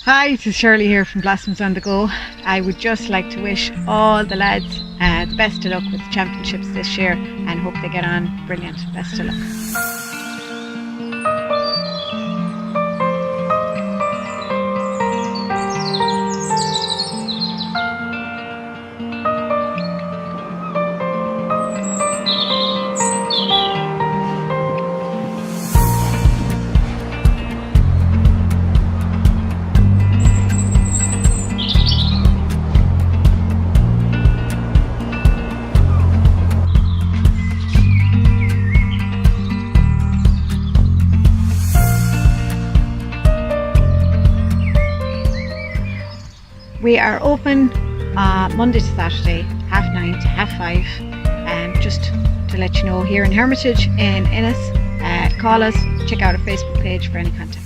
Hi, this is Shirley here from Blossoms on the Go. I would just like to wish all the lads the best of luck with the championships this year and hope they get on brilliant. Best of luck. We are open Monday to Saturday, 9:30 to 5:30. Just to let you know, here in Hermitage in Ennis, call us, check out our Facebook page for any contact.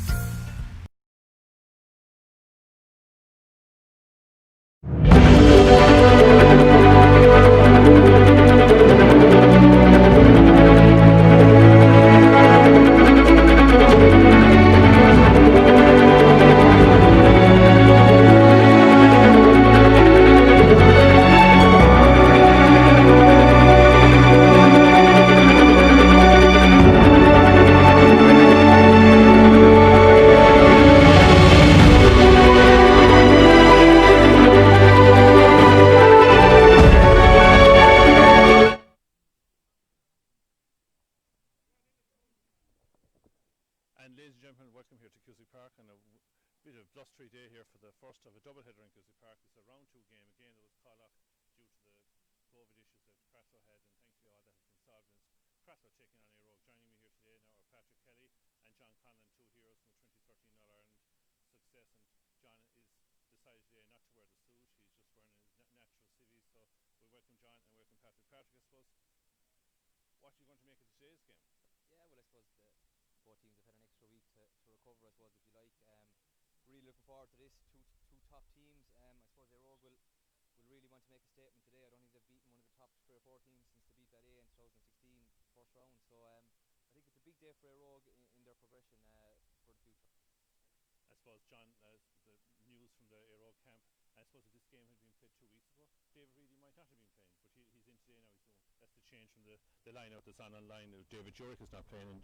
And ladies and gentlemen, welcome here to Cusack Park and a bit of blustery day here for the first of a double header in Cusack Park. It's a round 2 game. Again, there was call off due to the COVID issues that Cratloe had, and thankfully all that has been solved. And it's Cratloe taking on ÉIRE Óg. Joining me here today now are Patrick Kelly and John Conlon, two heroes from the 2013 All-Ireland success. And John is decided today not to wear the suit. He's just wearing his natural civvies. So we welcome John and welcome Patrick. Patrick, I suppose, what are you going to make of today's game? Yeah, well, I suppose both teams have had an extra week to recover, I suppose, if you like. Really looking forward to this. Two top teams. I suppose ÉIRE Óg will really want to make a statement today. I don't think they've beaten one of the top 3 or 4 teams since they beat that A in 2016 first round. So I think it's a big day for ÉIRE Óg in their progression for the future. I suppose, John, the news from the ÉIRE Óg camp, I suppose if this game had been played 2 weeks ago, David Reedy might not have been playing, but he's in today now. That's the change from the line-out that's on online. David Jurek is not playing and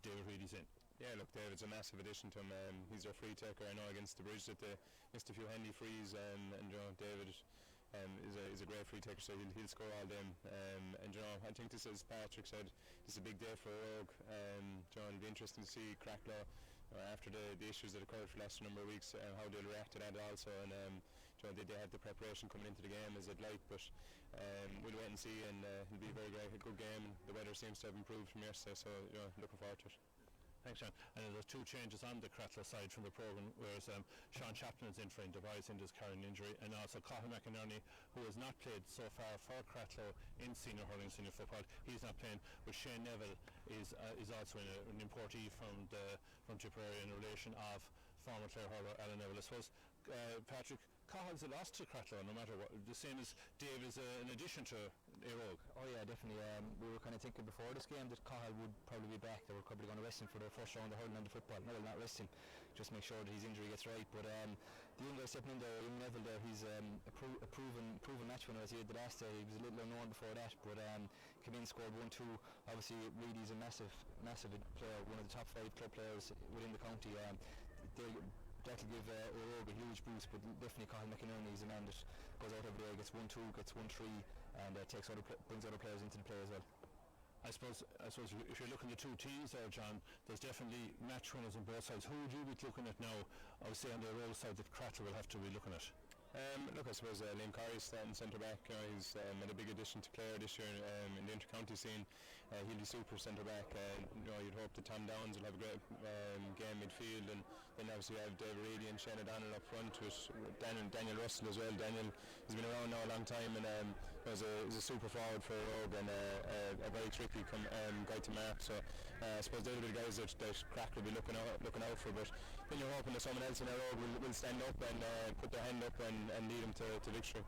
David Reedy's in. Yeah, look, David's a massive addition to him. He's their free taker. I know against the Bridge that they missed a few handy frees, and you know, David is a great free taker, so he'll score all them. And you know, I think this, as Patrick said, this is a big day for ÉIRE Óg. John, it'll be interesting to see Cratloe after the issues that occurred for the last number of weeks, how they'll react to that also. And you know, they have the preparation coming into the game as they'd like, but we'll wait and see. And it'll be a good game. The weather seems to have improved from yesterday, so you know, looking forward to it. Thanks, John. And there's 2 changes on the Cratloe side from the programme, whereas Sean Chapman is in for Device in his carrying injury, and also Cathal McInerney, who has not played so far for Cratloe in senior hurling, senior football. He's not playing, but Shane Neville is also an importee from Tipperary in relation of former Clare hurler Alan Neville. I suppose, Patrick, Cahill's a loss to Cratloe no matter what, the same as Dave is an addition to ÉIRE Óg. Oh yeah, definitely. We were kind of thinking before this game that Cahill would probably be back. They were probably going to rest him for the first round of hurling and the football. No, they'll not rest him, just make sure that his injury gets right. But the young guy stepping in there, young Neville there, he's a proven match winner as he had the last day. He was a little unknown before that, but came in, scored 1-2. Obviously, Reedy's a massive player, one of the top 5 club players within the county. That'll give ÉIRE Óg a huge boost, but definitely Cathal McInerney is a man that goes out every day, gets 1-2, gets 1-3, and brings other players into the play as well. I suppose if you're looking at the 2 teams there, John, there's definitely match winners on both sides. Who would you be looking at now? Obviously on the ÉIRE Óg side that Cratloe will have to be looking at. Look, I suppose Liam Corey's starting centre back. He's made a big addition to Clare this year in the inter-county scene. He'll be super centre back. You know, you'd hope that Tom Downs will have a great game midfield, and then obviously you have David Reedy and Shane O'Donnell up front with Daniel Russell as well. Daniel has been around now a long time and is a super forward for ÉIRE Óg and a very tricky guy to mark. So I suppose they're the guys that Crack will be looking out for. But then you're hoping that someone else in ÉIRE Óg will stand up and put their hand up and lead them to victory.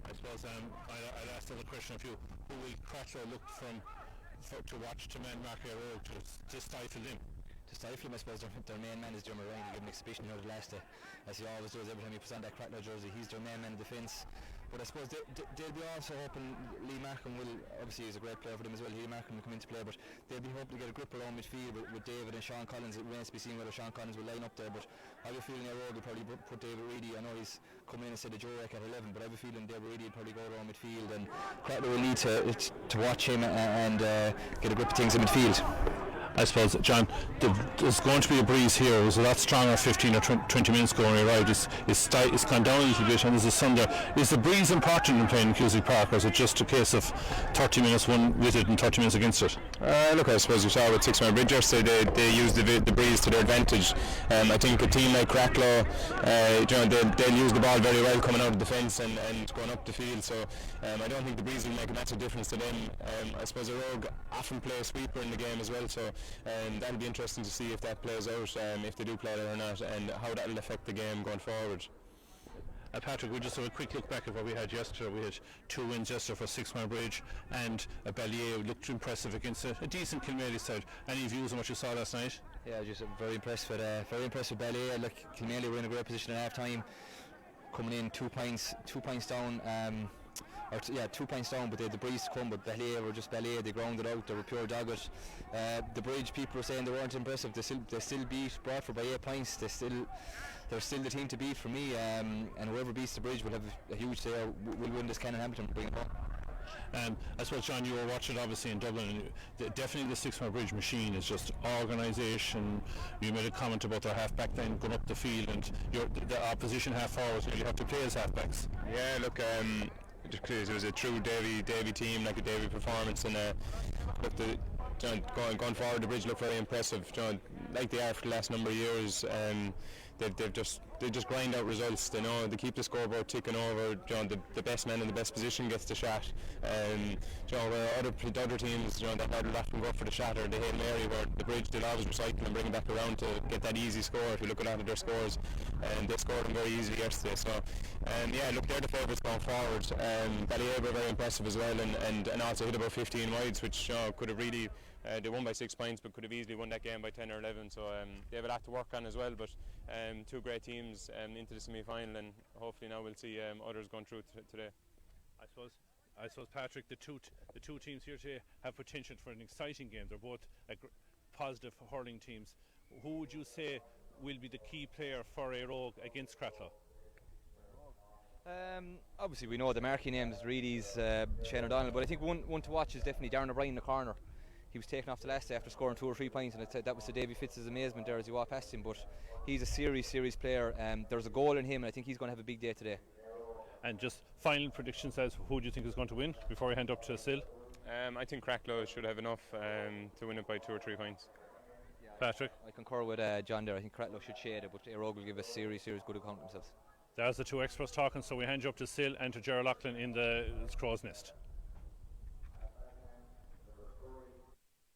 I suppose I'll ask the question of you. Who will Cratloe look to watch to man mark ÉIRE Óg to stifle them? to stifle him. I suppose their main man is Dermot Ryan. He gave an exhibition here the last day, as he always does every time he puts on that Cratloe jersey. He's their main man in defence. But I suppose they'll be also hoping Lee Markham will, obviously he's a great player for them as well, Lee Markham will come into play, but they'll be hoping to get a grip around midfield with David and Sean Collins. It remains to be seen whether Sean Collins will line up there, but I have a feeling Éire Óg will probably put David Reedy. I know he's coming in instead of Joe Rick at 11, but I have a feeling David Reedy will probably go around midfield, and Cratloe will need to watch him and get a grip of things in midfield. I suppose, John, there's going to be a breeze here. It was a lot stronger 15 or 20 minutes ago when we arrived. It's gone down a little bit, and there's a sun there. Is the breeze important in playing in Cusack Park, or is it just a case of 30 minutes one with it and 30 minutes against it? Look, I suppose we saw with 6 Mile Bridge yesterday, they used the breeze to their advantage. I think a team like Cratloe, they'll use the ball very well coming out of the fence and going up the field, so I don't think the breeze will make a massive difference to them. I suppose Éire Óg often play a sweeper in the game as well, so that'll be interesting to see if that plays out, if they do play it or not, and how that'll affect the game going forward. Patrick, we just have a quick look back at what we had yesterday. We had 2 wins yesterday for 6 Mile Bridge, and Ballier looked impressive against a decent Kilmaley side. Any views on what you saw last night? Yeah, just very impressed with Ballier. Look, Kilmaley were in a great position at half time, coming in 2 points down. 2 points down, but they had the breeze to come, but Ballier were just Ballier. They grounded out, they were pure dogged. The Bridge people were saying they weren't impressive. They still beat Bradford by 8 points. They're still the team to beat for me, and whoever beats the Bridge will have a huge day. Will win this Canon Hamilton and bring it home. I suppose, John, you were watching obviously in Dublin, and definitely the 6 Mile Bridge machine is just organisation. You made a comment about their half-back line going up the field, and the opposition half-forwards nearly have to play as half-backs. Yeah, look, it was a true Davy team, like a Davy performance, and look, going forward, the Bridge look very impressive, like they are for the last number of years. They just grind out results. They know they keep the scoreboard ticking over. The best man in the best position gets the shot. Where other teams, that often go for the shot or the Hail Mary, where the Bridge they'll always recycle and bring it back around to get that easy score. If you look at a lot of their scores, they scored them very easily yesterday. So look, they're the favourites going forward. Ballier were very impressive as well, and also hit about 15 wides, which could have really. They won by 6 points, but could have easily won that game by 10 or 11. So they have a lot to work on as well. But 2 great teams into the semi-final, and hopefully now we'll see others going through today. I suppose, Patrick, the two teams here today have potential for an exciting game. They're both positive hurling teams. Who would you say will be the key player for Éire Óg against Cratloe? Obviously, we know the marquee names, Reedy's, Shane O'Donnell, but I think one to watch is definitely Darren O'Brien in the corner. He was taken off the last day after scoring 2 or 3 points, and that was to Davy Fitz's amazement there as he walked past him. But he's a serious player. There's a goal in him, and I think he's going to have a big day today. And just final predictions as who do you think is going to win before we hand up to Sil? I think Cratloe should have enough to win it by 2 or 3 points. Yeah, Patrick? I concur with John there. I think Cratloe should shade it, but Éire Óg will give a serious good account of themselves. There's the 2 experts talking, so we hand you up to Sil and to Gerald Loughlin in the Crow's Nest.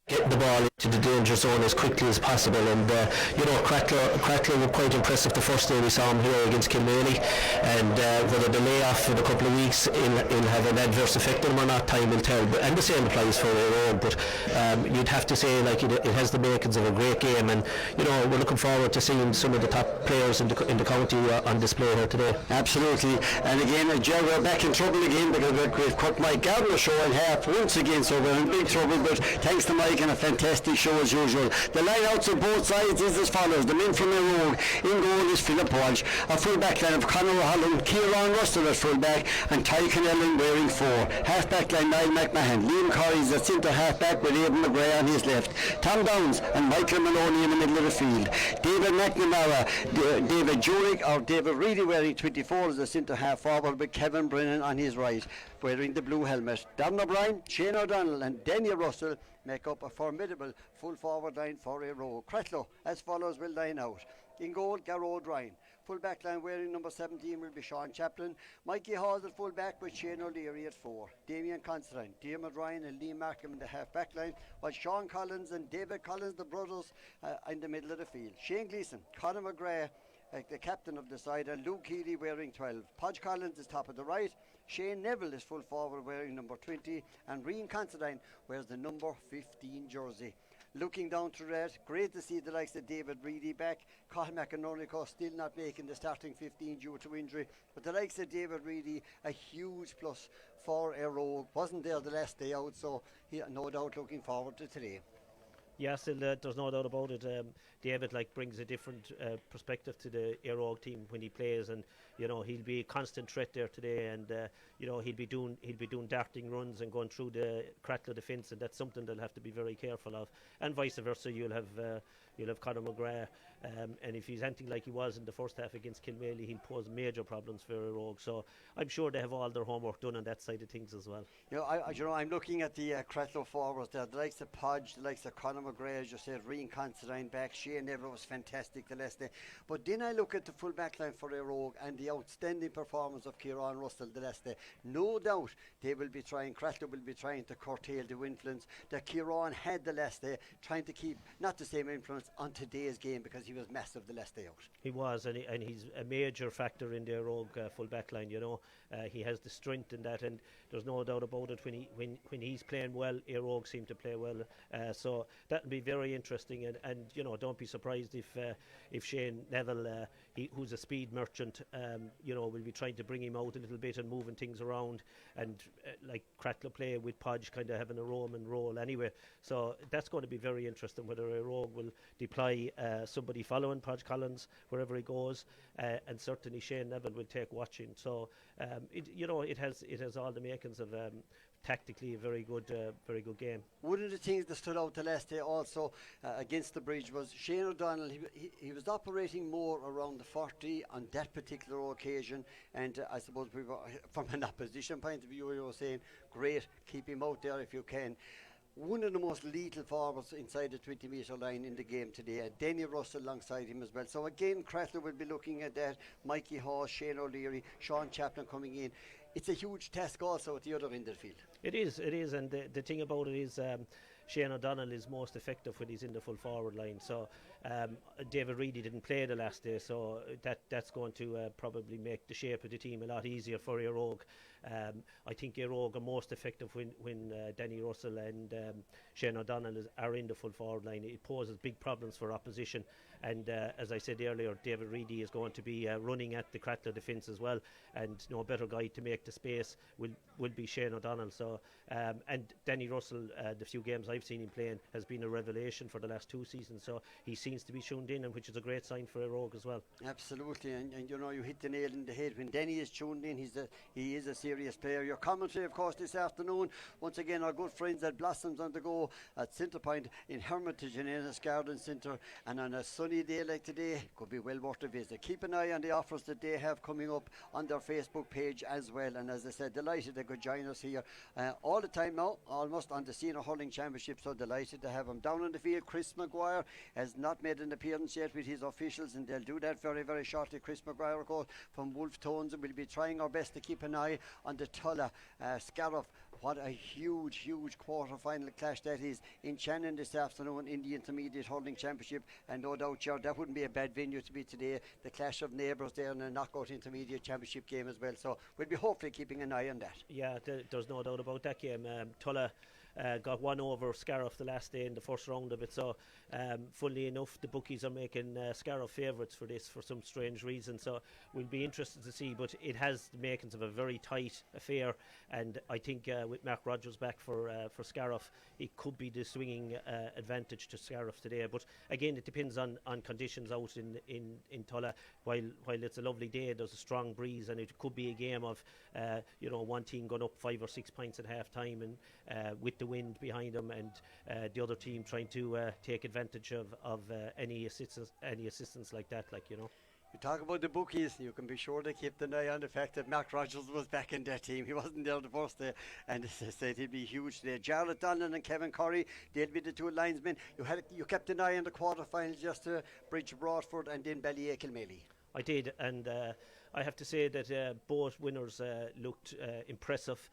Getting the ball into the danger zone as quickly as possible, and Cratloe were quite impressive the first day we saw him here against Kilmaley, and whether the layoff in a couple of weeks will have an adverse effect on them or not, time will tell. And the same applies for Éire Óg, but you'd have to say it has the makings of a great game, and we're looking forward to seeing some of the top players in the county on display here today. Absolutely, and again, Joe, we're back in trouble again because we've cut Mike Gardner show in half once again, so we're in big trouble, but thanks to Mike and a fantastic show as usual. The line-outs on both sides is as follows. The men from Éire Óg, in goal is Philip Walsh, a full-back line of Conor O'Halloran, Kieran Russell at full-back, and Ty Connellan wearing 4. Half-back line, Niall McMahon, Liam Corey is at centre half-back with Aidan McGrath on his left, Tom Downs and Michael Maloney in the middle of the field. David McNamara, David Jurek or David Reedy wearing 24 as a centre half-forward with Kevin Brennan on his right, wearing the blue helmet. Darren O'Brien, Shane O'Donnell and Daniel Russell make up a formidable full forward line for Éire Óg. Cratloe as follows will line out. In goal, Garrod Ryan. Full back line wearing number 17 will be Sean Chaplin. Mikey Hall at full back with Shane O'Leary at 4. Damien Considine, Dermot Ryan and Lee Markham in the half back line, while Sean Collins and David Collins, the brothers, in the middle of the field. Shane Gleeson, Conor McGrath, the captain of the side, and Luke Healy wearing 12. Podge Collins is top of the right. Shane Neville is full forward wearing number 20, and Rian Considine wears the number 15 jersey. looking down to that, great to see the likes of David Reedy back. Cathal McInerney still not making the starting 15 due to injury, but the likes of David Reedy, a huge plus for ÉIRE Óg. Wasn't there the last day out, so he no doubt looking forward to today. Yes, there's no doubt about it. David brings a different perspective to the ÉIRE Óg team when he plays, and he'll be a constant threat there today, and he'll be doing darting runs and going through the Cratloe defence, and that's something they'll have to be very careful of. And vice versa, you'll have Conor McGrath, and if he's anything like he was in the first half against Kilmaley, he'll pose major problems for ÉIRE Óg. So I'm sure they have all their homework done on that side of things as well. I'm looking at the Cratloe forwards there, the likes of Podge, the likes of Conor McGrath, as you said, Rian Considine back, Shane Neville was fantastic the last day. But then I look at the full back line for ÉIRE Óg and the outstanding performance of Kieran Russell the last day. No doubt Cratloe will be trying to curtail the influence that Kieran had the last day, trying to keep not the same influence on today's game, because he was massive the last day out. He was, and he's a major factor in the ÉIRE Óg full back line. He has the strength in that, and there's no doubt about it. When he's playing well, ÉIRE Óg seem to play well. So that'll be very interesting, and don't be surprised if Shane Neville, who's a speed merchant, will be trying to bring him out a little bit and moving things around, and like Cratloe play with Podge kind of having a Roman role anyway. So that's going to be very interesting, whether ÉIRE Óg will deploy somebody following Podge Collins wherever he goes, and certainly Shane Neville will take watching. So it has all the makings of tactically a very good game. One of the things that stood out the last day also against the Bridge was Shane O'Donnell. He was operating more around the 40 on that particular occasion, and I suppose we were, from an opposition point of view, we were saying, great, keep him out there if you can. One of the most lethal forwards inside the 20-metre line in the game today, and Denny Russell alongside him as well. So again, Cratloe will be looking at that. Mikey Hawes, Shane O'Leary, Sean Chaplin coming in. It's a huge task also at the other end of the field. It is, and the thing about it is Shane O'Donnell is most effective when he's in the full forward line. So David Reedy didn't play the last day, so that's going to probably make the shape of the team a lot easier for ÉIRE Óg. I think ÉIRE Óg are most effective when Denny Russell and Shane O'Donnell are in the full forward line. It poses big problems for opposition, and as I said earlier, David Reedy is going to be running at the Cratloe defence as well, and no better guy to make the space will be Shane O'Donnell. So and Denny Russell, the few games I've seen him playing, has been a revelation for the last 2 seasons, so he seems to be tuned in, and which is a great sign for ÉIRE Óg as well. Absolutely, and you hit the nail in the head. When Denny is tuned in, he is a serious player. Your commentary, of course, this afternoon, once again, our good friends at Blossoms on the Go at Centrepoint in Hermitage and Ennis Garden Centre, and on a sunny day like today, could be well worth a visit. Keep an eye on the offers that they have coming up on their Facebook page as well, and as I said, delighted they could join us here all the time now, almost on the Senior Hurling Championship, so delighted to have him down on the field. Chris Maguire has not made an appearance yet with his officials, and they'll do that very, very shortly. Chris Maguire, of course, from Wolf Tones, and we'll be trying our best to keep an eye on the Tulla Scariff. What a huge quarter-final clash that is in Shannon this afternoon in the Intermediate Hurling Championship, and no doubt, Gerard, that wouldn't be a bad venue to be today. The clash of neighbours there in a knockout Intermediate Championship game as well, so we'll be hopefully keeping an eye on that. Yeah, there's no doubt about that game. Tulla got one over Scariff the last day in the first round of it, so funnily enough, the bookies are making Scariff favourites for this for some strange reason, so we'll be interested to see, but it has the makings of a very tight affair, and I think with Mark Rogers back for Scariff, it could be the swinging advantage to Scariff today, but again, it depends on conditions out in Tulla. While it's a lovely day, there's a strong breeze, and it could be a game of one team going up 5 or 6 points at half time, and with the wind behind them, and the other team trying to take advantage of any assistance like that, You talk about the bookies, you can be sure they kept an eye on the fact that Mark Rogers was back in that team. He wasn't there the first day, and as I said, he'd be huge today. Jarlath Donlan and Kevin Curry, they'll be the two linesmen. You kept an eye on the quarterfinals, just Bridge Broadford and then Ballyea Kilmaley. I did, and I have to say that both winners looked impressive.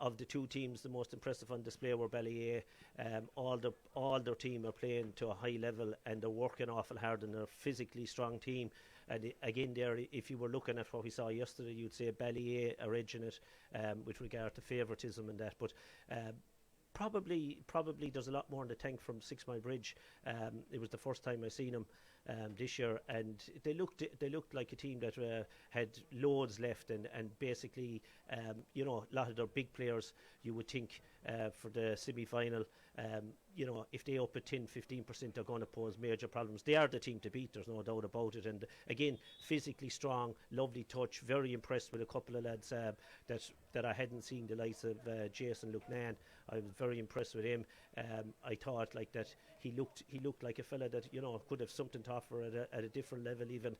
Of the two teams, the most impressive on display were Ballyea. All their team are playing to a high level, and they're working awful hard, and they're a physically strong team. And again, there, if you were looking at what we saw yesterday, you'd say Ballyea are edging it with regard to favouritism and that. But probably there's a lot more in the tank from 6 Mile Bridge. It was the first time I seen them this year, and they looked like a team that had loads left, and basically you know, a lot of their big players, you would think for the semi-final, you know, if they up at 10-15%, they're going to pose major problems. They are the team to beat, there's no doubt about it. And again, physically strong, lovely touch. Very impressed with a couple of lads that I hadn't seen, the likes of Jason Lucknan. I was very impressed with him. I thought like that he looked like a fella that, you know, could have something to offer at a different level even.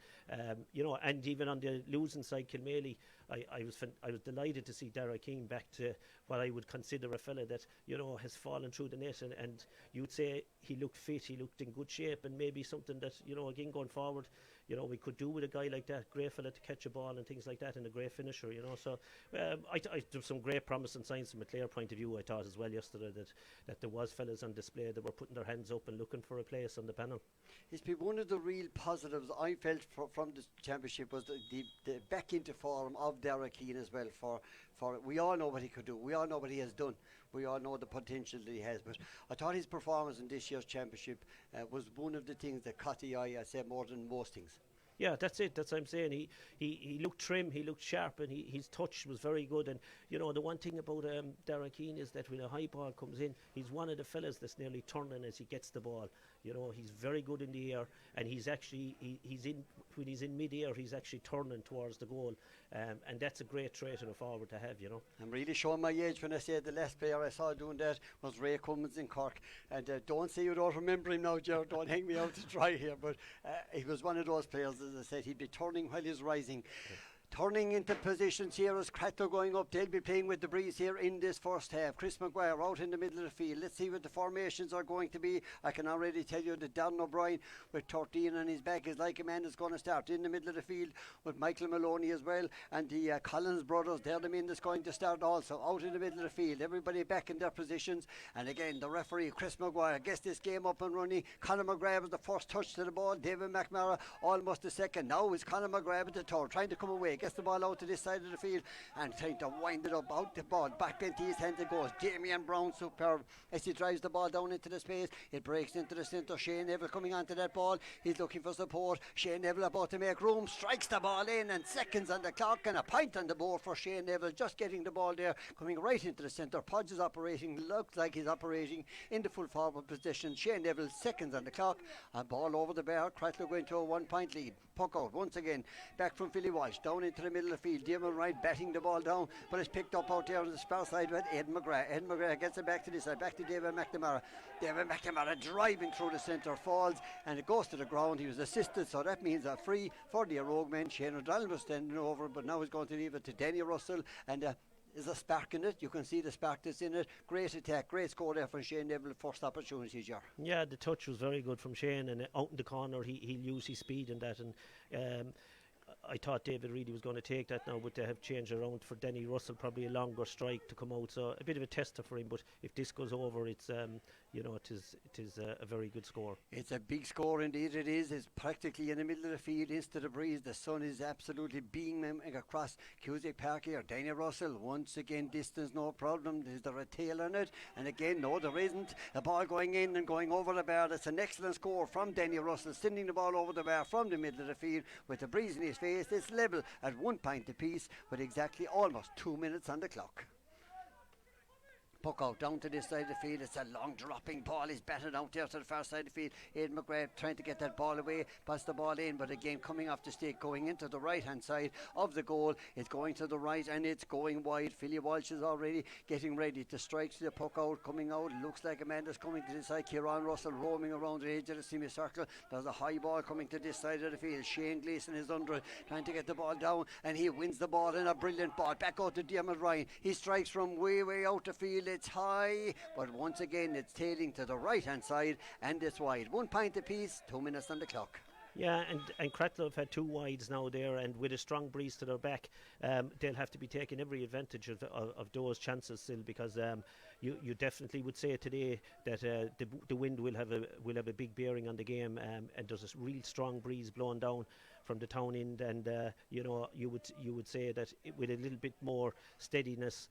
You know, and even on the losing side, Kilmaley, I was delighted to see Dara Keane back to what I would consider a fella that, you know, has fallen through the net, and you'd say he looked fit, he looked in good shape, and maybe something that, you know, again going forward, you know, we could do with a guy like that, great fella to catch a ball and things like that, and a great finisher, you know. So there's some great promising signs from a Clare point of view, I thought as well yesterday, that there was fellas on display that were putting their hands up and looking for a place on the panel. It's been one of the real positives I felt from the championship was the back into form of Dara Keane as well. For we all know what he could do, we all know what he has done, we all know the potential that he has, but I thought his performance in this year's championship was one of the things that caught the eye, I say, more than most things. Yeah, that's it. That's what I'm saying. He looked trim, he looked sharp, and his touch was very good. And, you know, the one thing about Dara Keane is that when a high ball comes in, he's one of the fellas that's nearly turning as he gets the ball. You know, he's very good in the air, and he's actually, when he's in mid-air, he's actually turning towards the goal. And that's a great trait in a forward to have, you know. I'm really showing my age when I say the last player I saw doing that was Ray Cummins in Cork. And don't say you don't remember him now, Gerard, don't hang me out to dry here, but he was one of those players, as I said, he'd be turning while he's rising. Turning into positions here as Cratloe going up. They'll be playing with the breeze here in this first half. Chris Maguire out in the middle of the field. Let's see what the formations are going to be. I can already tell you that Darren O'Brien with 13 on his back is like a man that's going to start in the middle of the field with Michael Maloney as well, and the Collins brothers, they're the men that's going to start also out in the middle of the field. Everybody back in their positions, and again the referee Chris Maguire gets this game up and running. Conor McGrath with the first touch to the ball. David McNamara almost the second. Now is Conor McGrath at the third, trying to come away. Gets the ball out to this side of the field and trying to wind it up out the ball back into his hands. It goes. Damien Brown superb as he drives the ball down into the space. It breaks into the centre. Shane Neville coming onto that ball. He's looking for support. Shane Neville about to make room, strikes the ball in, and seconds on the clock and a point on the board for Shane Neville, just getting the ball there, coming right into the centre. Podge is operating, looks like he's operating in the full forward position. Shane Neville, seconds on the clock, and ball over the bar. Cratloe going to a 1 point lead. Puck out once again, back from Philly Walsh, down into the middle of the field. Damon Wright batting the ball down, but it's picked up out there on the spare side with Ed McGrath. Ed McGrath gets it back to this side, back to David McNamara. David McNamara driving through the centre, falls, and it goes to the ground. He was assisted, so that means a free for the ÉIRE Óg men. Shane O'Donnell was standing over, but now he's going to leave it to Danny Russell, and there's a spark in it. You can see the spark that's in it. Great attack, great score there from Shane Neville. First opportunity, Jar. Yeah, the touch was very good from Shane, and out in the corner he'll use his speed in that, and I thought David Reedy was going to take that now, but they have changed around for Denny Russell, probably a longer strike to come out, so a bit of a tester for him. But if this goes over, it's you know, it is a very good score. It's a big score indeed. It is. It's practically in the middle of the field, into the breeze. The sun is absolutely beaming across Cusack Park here. Danny Russell once again, distance no problem. Is there a tail on it? And again, no, there isn't. The ball going in and going over the bar. That's an excellent score from Danny Russell, sending the ball over the bar from the middle of the field with the breeze in his face. It's level at 1 point apiece with exactly almost 2 minutes on the clock. Puck out down to this side of the field. It's a long dropping ball. He's batted out there to the far side of the field. Aidan McGrath trying to get that ball away, pass the ball in, but again coming off the stick, going into the right hand side of the goal. It's going to the right and it's going wide. Philly Walsh is already getting ready to strike the puck out, coming out. Looks like Amanda's coming to this side. Kieran Russell roaming around the edge of the semicircle. There's a high ball coming to this side of the field. Shane Gleeson is under it, trying to get the ball down, and he wins the ball in a brilliant ball. Back out to Dermot Ryan. He strikes from way out the field. It's high, but once again it's tailing to the right hand side and it's wide. 1 point apiece, 2 minutes on the clock. Yeah, and Cratloe have had two wides now there, and with a strong breeze to their back, they'll have to be taking every advantage of those chances still, because you definitely would say today that the wind will have a big bearing on the game, and there's a real strong breeze blowing down from the town end, and you would say that with a little bit more steadiness,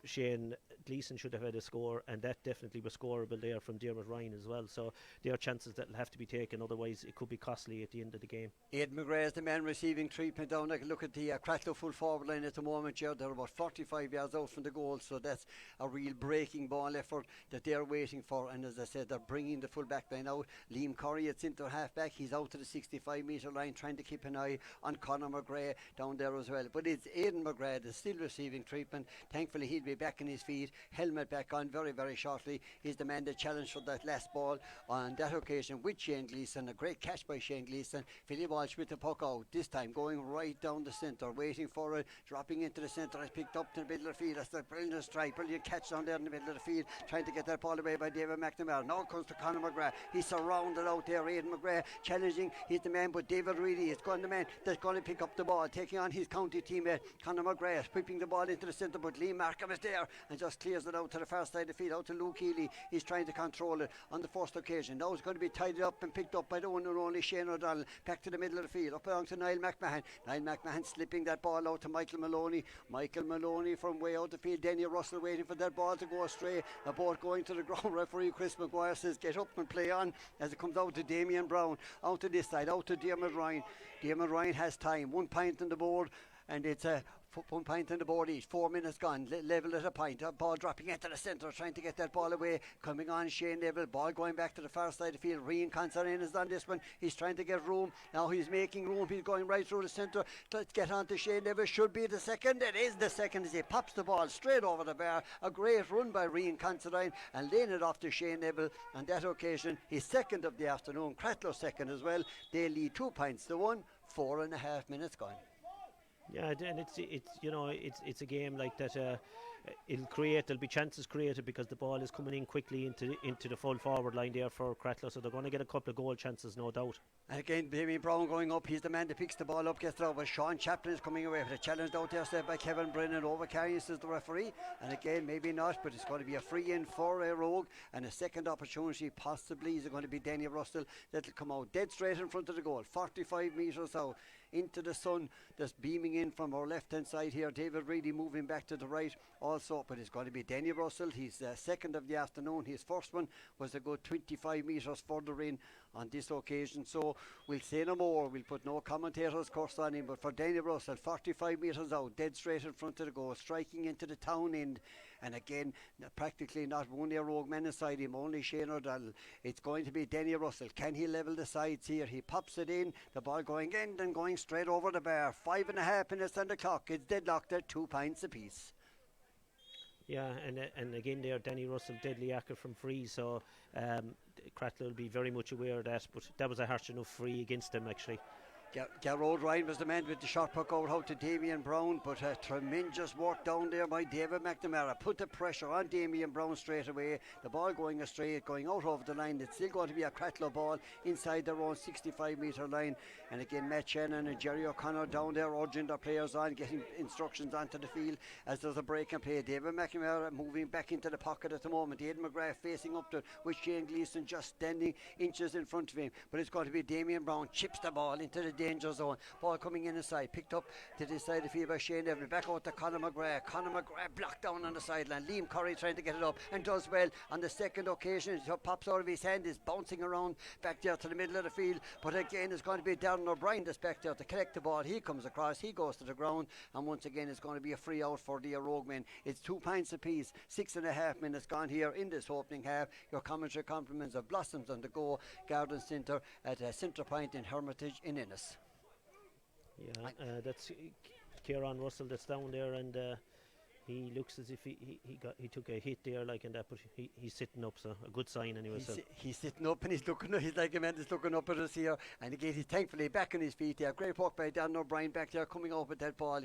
Shane Gleeson should have had a score, and that definitely was scoreable there from Dermot Ryan as well. So there are chances that will have to be taken, otherwise it could be costly at the end of the game. Aidan McGrath is the man receiving treatment down. I can look at the Cratloe full forward line at the moment. They're about 45 yards out from the goal, so that's a real breaking ball effort that they're waiting for. And as I said, they're bringing the full back line out. Liam Curry at centre half back, he's out to the 65 metre line, trying to keep an eye on Conor McGrath down there as well. But it's Aidan McGrath is still receiving treatment. Thankfully he'll be back on his feet, helmet back on very, very shortly. He's the man that challenged for that last ball on that occasion with Shane Gleeson. A great catch by Shane Gleeson. Philly Walsh with the puck out, this time going right down the centre, waiting for it, dropping into the centre. It's picked up to the middle of the field. That's a brilliant strike, brilliant catch down there in the middle of the field, trying to get that ball away by David McNamara. Now it comes to Conor McGrath. He's surrounded out there. Aidan McGrath challenging. He's the man, but David Reedy is going the man that's going to pick up the ball, taking on his county teammate Conor McGrath, whipping the ball into the centre, but Lee Markham is there and just clears it out to the far side of the field, out to Luke Healy. He's trying to control it on the first occasion. Now it's going to be tidied up and picked up by the one and only Shane O'Donnell, back to the middle of the field, up along to Niall McMahon. Niall McMahon slipping that ball out to Michael Maloney. Michael Maloney from way out the field. Denny Russell waiting for that ball to go astray. The ball going to the ground. Referee Chris Maguire says get up and play on, as it comes out to Damien Brown, out to this side, out to Dermot Ryan. Dermot Ryan has time, 1 point on the board, and it's a 1 point on the board each. 4 minutes gone, level at a point. Ball dropping into the centre, trying to get that ball away. Coming on Shane Neville, ball going back to the far side of the field. Rian Considine is on this one. He's trying to get room. Now he's making room. He's going right through the centre. Let's get on to Shane Neville. Should be the second. It is the second as he pops the ball straight over the bar. A great run by Rian Considine and laying it off to Shane Neville. On that occasion, his second of the afternoon. Cratloe second as well. They lead 2 points to 1. 4.5 minutes gone. Yeah, and it's a game like that. There'll be chances created because the ball is coming in quickly into the full forward line there for Cratloe, so they're going to get a couple of goal chances, no doubt. And again, Damien Brown going up. He's the man that picks the ball up, gets it over. Sean Chaplin is coming away with a challenge out there set by Kevin Brennan. Over carrying says the referee, and again maybe not, but it's going to be a free in for ÉIRE Óg, and a second opportunity possibly is going to be Danny Russell that'll come out dead straight in front of the goal, 45 metres out into the sun that's beaming in from our left hand side here. David Reedy moving back to the right also, but it's going to be Danny Russell. He's second of the afternoon. His first one was a good 25 metres further in on this occasion, so we'll say no more. We'll put no commentators course on him, but for Danny Russell, 45 metres out, dead straight in front of the goal, striking into the town end. And again, practically not one ÉIRE Óg man inside him, only Shane O'Donnell. It's going to be Danny Russell. Can he level the sides here? He pops it in, the ball going in and going straight over the bar. 5.5 minutes on the clock. It's deadlocked at 2 points apiece. Yeah, and again there, Danny Russell deadly accurate from free, so Cratloe will be very much aware of that, but that was a harsh enough free against them actually. Garrod Ryan was the man with the shot puck out to Damien Brown, but a tremendous work down there by David McNamara. Put the pressure on Damien Brown straight away. The ball going astray, going out over the line. It's still going to be a Cratloe ball inside their own 65 metre line. And again, Matt Shannon and Jerry O'Connor down there urging their players on, getting instructions onto the field as there's a break and play. David McNamara moving back into the pocket at the moment. Aidan McGrath facing up to with Shane Gleeson just standing inches in front of him. But it's going to be Damien Brown chips the ball into the danger zone. Ball coming in inside, picked up to this side of the field by Shane Neville. Back out to Conor McGrath. Conor McGrath blocked down on the sideline. Liam Curry trying to get it up and does well on the second occasion. It pops out of his hand, is bouncing around back there to the middle of the field. But again, it's going to be Darren O'Brien that's back there to collect the ball. He comes across, he goes to the ground, and once again it's going to be a free out for the ÉIRE Óg men. It's 2 points apiece. 6.5 minutes gone here in this opening half. Your commentary compliments of Blossoms on the Go Garden Centre at Centre Point in Hermitage in Ennis. Yeah, that's Kieran Russell that's down there, and he looks as if he took a hit there like in that, but he's sitting up, so a good sign anyway. He's sitting up and he's looking. He's like a man that's looking up at us here, and again he's thankfully back on his feet there. Great work by Dan O'Brien back there coming up with that ball.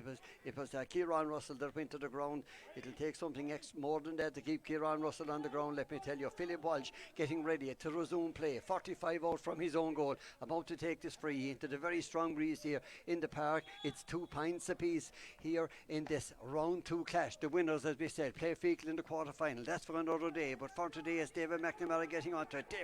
It was Kieran Russell that went to the ground. It'll take something more than that to keep Kieran Russell on the ground, let me tell you. Philip Walsh getting ready to resume play. 45 out from his own goal, about to take this free into the very strong breeze here in the park. It's 2 points apiece here in this round 2 clash match. The winners, as we said, play Fecal in the quarter-final. That's for another day. But for today, it's David McNamara getting onto it.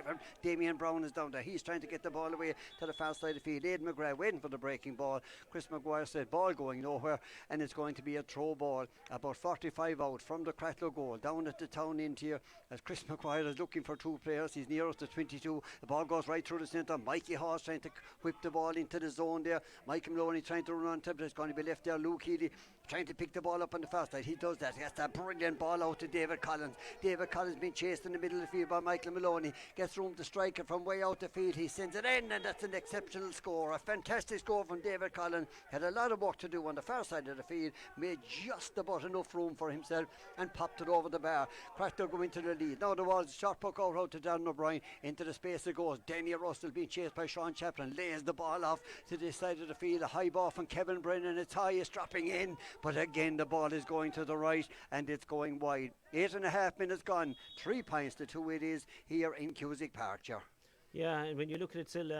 Damien Brown is down there. He's trying to get the ball away to the far side of the field. Aidan McGrath waiting for the breaking ball. Chris Maguire said ball going nowhere, and it's going to be a throw ball about 45 out from the Cratloe goal down at the town end here, as Chris Maguire is looking for two players. He's nearest to 22. The ball goes right through the centre. Mikey Hawes trying to whip the ball into the zone there. Mike Maloney trying to run on top, but it's going to be left there. Luke Healy trying to pick the ball up on the far side. He does that. He gets a brilliant ball out to David Collins. David Collins being chased in the middle of the field by Michael Maloney. Gets room to strike it from way out the field. He sends it in, and that's an exceptional score. A fantastic score from David Collins. Had a lot of work to do on the far side of the field. Made just about enough room for himself and popped it over the bar. Cratloe go into the lead. Now the ball's shot puck out to Dan O'Brien. Into the space it goes. Danny Russell being chased by Sean Chaplin. Lays the ball off to this side of the field. A high ball from Kevin Brennan. It's high, it's dropping in. But again, the ball is going to the right and it's going wide. 8.5 minutes gone. 3 points to 2 it is here in Cusick Park, Ger. Yeah, and when you look at it still,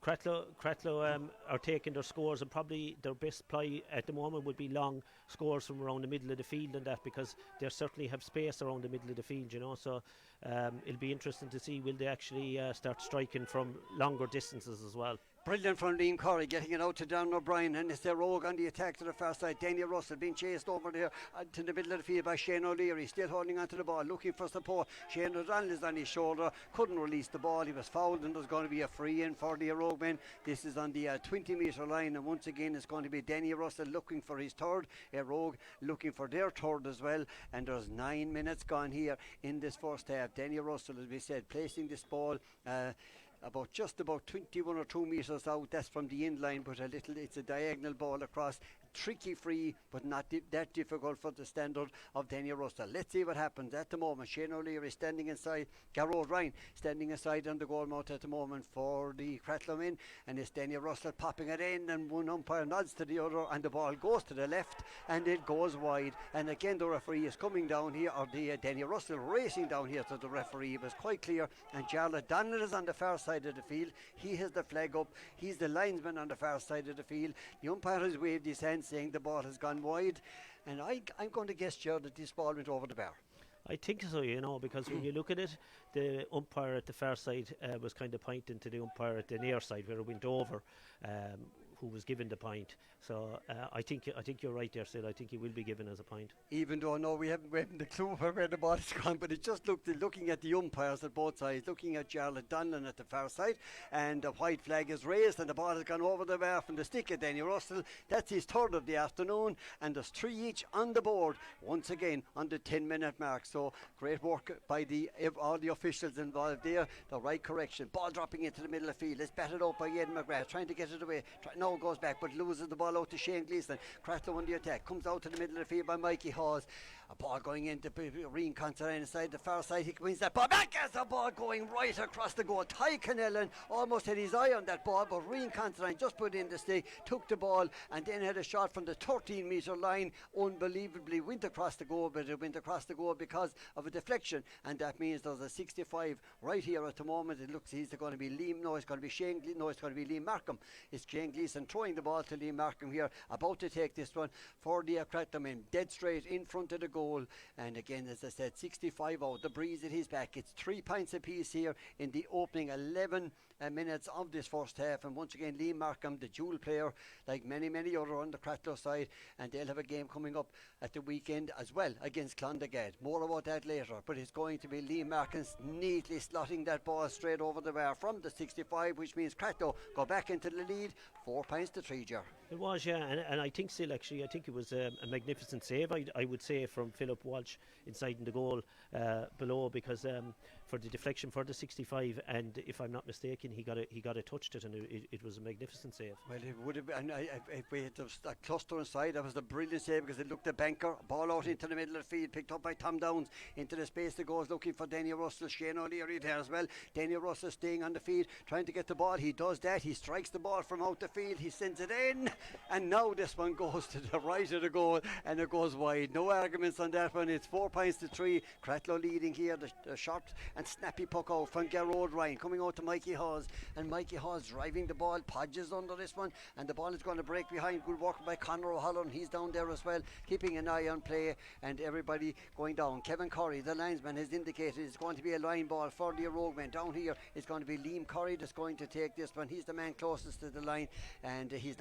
Cratloe are taking their scores, and probably their best play at the moment would be long scores from around the middle of the field and that, because they certainly have space around the middle of the field, you know. So it'll be interesting to see will they actually start striking from longer distances as well. Brilliant from Liam Corey, getting it out to Dan O'Brien, and it's ÉIRE Óg on the attack to the far side. Daniel Russell being chased over there to the middle of the field by Shane O'Leary, still holding onto the ball, looking for support. Shane O'Donnell is on his shoulder, couldn't release the ball. He was fouled, and there's going to be a free in for the ÉIRE Óg men. This is on the 20-metre line, and once again it's going to be Danny Russell looking for his third. ÉIRE Óg looking for their third as well, and there's 9 minutes gone here in this first half. Danny Russell, as we said, placing this ball just about 21 or 2 metres out. That's from the end line, but it's a diagonal ball across. Tricky free, but not that difficult for the standard of Daniel Russell. Let's see what happens at the moment. Shane O'Leary standing inside. Garrod Ryan standing inside on the goal mouth at the moment for the Cratloe men, and it's Daniel Russell popping it in, and one umpire nods to the other, and the ball goes to the left and it goes wide. And again the referee is coming down here, or the Daniel Russell racing down here to the referee. It was quite clear, and Jarlath Donald is on the far side of the field. He has the flag up. He's the linesman on the far side of the field. The umpire has waved his hand saying the ball has gone wide, and I'm going to guess, Joe, that this ball went over the bar. I think so, you know, because when you look at it, the umpire at the far side was kind of pointing to the umpire at the near side where it went over, who was given the point. So I think you're right there, still. I think he will be given as a point. Even though we haven't the clue where the ball has gone, but it just looking at the umpires at both sides, looking at Jarlath Donlan at the far side, and the white flag is raised, and the ball has gone over the bar from the stick of Danny Russell. That's his third of the afternoon, and there's 3 each on the board once again on the 10-minute mark. So great work by all the officials involved there. The right correction. Ball dropping into the middle of the field. It's batted out by Aidan McGrath, trying to get it away. Now goes back, but loses the ball out to Shane Gleeson. Cratloe on the attack. Comes out to the middle of the field by Mikey Hawes. A ball going into Reen Considine inside the far side. He wins that ball back as the ball going right across the goal. Ty Connellan almost had his eye on that ball, but Reen Considine just put in the stick, took the ball, and then had a shot from the 13-metre line. Unbelievably went across the goal, but it went across the goal because of a deflection, and that means there's a 65 right here at the moment. It looks he's going to be Liam. No, it's going to be Shane. No, it's going to be Liam Markham. It's Shane Gleeson throwing the ball to Liam Markham here, about to take this one for the Cratloe men, dead straight in front of the goal. And again, as I said, 65 out. The breeze at his back. It's 3 points apiece here in the opening 11 minutes of this first half. And once again, Liam Markham, the dual player, like many other on the Cratloe side, and they'll have a game coming up at the weekend as well against Clondagad. More about that later, but it's going to be Liam Markham neatly slotting that ball straight over the bar from the 65, which means Cratloe go back into the lead, 4 points to 3, Ger. It was, yeah, and I think still, actually, I think it was a magnificent save, I would say, from Philip Walsh inside in the goal below, because for the deflection for the 65, and if I'm not mistaken, he got it touched it, and it was a magnificent save. Well, it would have been, if we had a cluster inside, that was a brilliant save, because it looked a banker, ball out into the middle of the field, picked up by Tom Downs into the space that goes, looking for Danny Russell. Shane O'Leary there as well. Danny Russell staying on the field, trying to get the ball. He does that. He strikes the ball from out the field. He sends it in, and now this one goes to the right of the goal, and it goes wide. No arguments on that one. It's 4 points to 3. Cratloe leading here, the shot and snappy puck out from Gerard Ryan, coming out to Mikey Hawes, and Mikey Hawes driving the ball, Podges under this one, and the ball is going to break behind. Good work by Conor O'Halloran, he's down there as well, keeping an eye on play, and everybody going down. Kevin Curry, the linesman, has indicated it's going to be a line ball for the Ére Óg men. Down here it's going to be Liam Curry that's going to take this one. He's the man closest to the line, and he's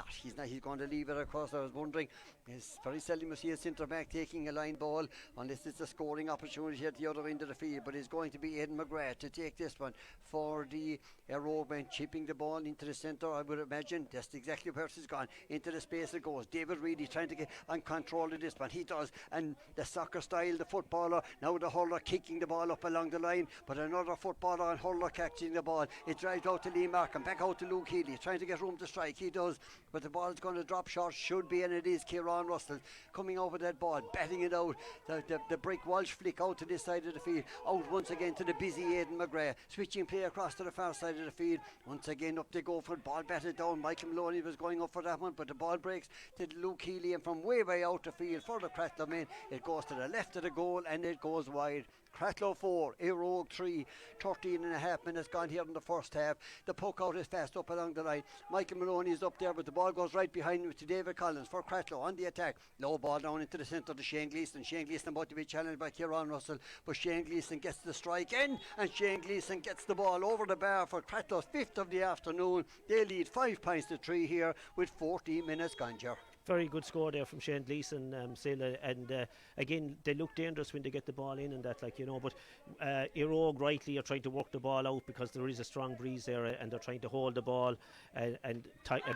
going to leave it across. I was wondering, it's very seldom you see a centre back taking a line ball unless it's a scoring opportunity at the other end of the field, but it's going to be Aidan McGrath to take this one for the Ére Óg men, chipping the ball into the centre. I would imagine that's exactly where it's gone, into the space it goes. David Reedy trying to get on control of this one, he does, and the soccer style, the footballer, now the hurler kicking the ball up along the line, but another footballer and hurler catching the ball. It drives out to Lee Markham, back out to Luke Healy, trying to get room to strike, he does, but the ball is going to drop short, should be, and it is. Kieran Russell coming over that ball, batting it out, the Brick Walsh flick out to this side of the field, out once again to the busy Aidan McGrath, switching play across to the far side of the field, once again up they go for the ball, batted down. Michael Maloney was going up for that one, but the ball breaks to Luke Healy, and from way out the field for the Cratloe men, it goes to the left of the goal and it goes wide. Cratloe 4, Ére Óg 3, 13 and a half minutes gone here in the first half. The puck out is fast up along the line. Michael Maloney is up there, but the ball goes right behind him to David Collins for Cratloe on the attack. Low ball down into the centre to Shane Gleeson. Shane Gleeson about to be challenged by Kieran Russell, but Shane Gleeson gets the strike in, and Shane Gleeson gets the ball over the bar for Cratloe's 5th of the afternoon. They lead 5 points to 3 here with 14 minutes gone, Ger. Very good score there from Shane Gleeson, Sila, and again they look dangerous when they get the ball in and that, but Ére Óg rightly are trying to work the ball out because there is a strong breeze there, and they're trying to hold the ball and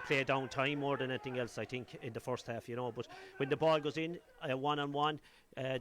play down time more than anything else, I think, in the first half, but when the ball goes in one-on-one,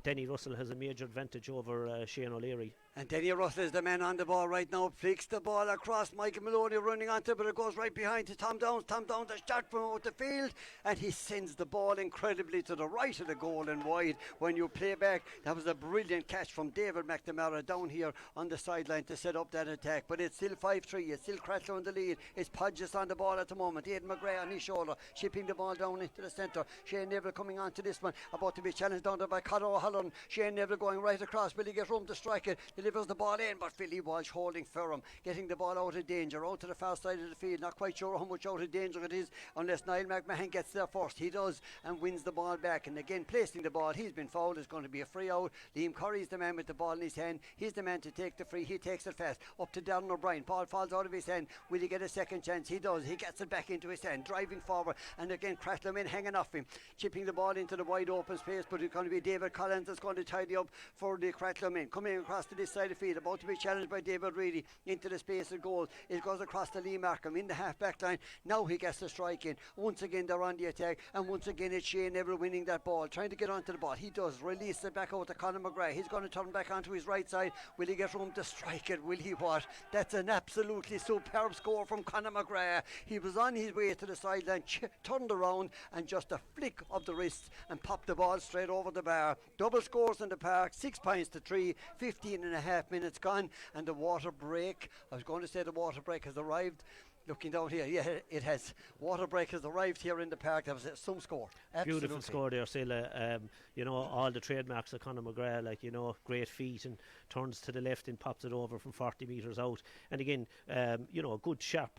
Denny Russell has a major advantage over Shane O'Leary. And Denny Russell is the man on the ball right now, flicks the ball across. Michael Maloney running onto it, but it goes right behind to Tom Downs. Tom Downs a shot from out the field, and he sends the ball incredibly to the right of the goal and wide. When you play back, that was a brilliant catch from David McNamara down here on the sideline to set up that attack. But it's still 5-3, it's still Cratloe in the lead. It's Podges on the ball at the moment, Aidan McGrath on his shoulder, shipping the ball down into the centre. Shane Neville coming on to this one, about to be challenged down there by Conor O'Halloran. Shane Neville going right across, will he get room to strike it? Delivers the ball in, but Philly Walsh holding firm, getting the ball out of danger, out to the far side of the field. Not quite sure how much out of danger it is unless Niall McMahon gets there first. He does, and wins the ball back, and again placing the ball. He's been fouled, it's going to be a free out. Liam Curry's the man with the ball in his hand, he's the man to take the free. He takes it fast up to Darren O'Brien. Ball falls out of his hand, will he get a second chance? He does, he gets it back into his hand, driving forward, and again Cratloe men hanging off him, chipping the ball into the wide open space, but it's going to be David Collins that's going to tidy up for the Cratloe men. Coming across to this side of the field, about to be challenged by David Reedy into the space of goal. It goes across to Lee Markham in the half back line. Now he gets the strike in. Once again they're on the attack, and once again it's Shane Neville winning that ball, trying to get onto the ball. He does, release it back out to Conor McGrath. He's going to turn back onto his right side. Will he get room to strike it? Will he what? That's an absolutely superb score from Conor McGrath. He was on his way to the sideline, turned around, and just a flick of the wrist and popped the ball straight over the bar. Double scores in the park, 6 points to 3, 15 and a half minutes gone, and the water break, I was going to say the water break has arrived. Looking down here, yeah, it has. Water break has arrived here in the park. That was some score. Absolutely. Beautiful score there, Silla. All the trademarks of Conor McGrath, great feet and turns to the left and pops it over from 40 metres out. And again, a good sharp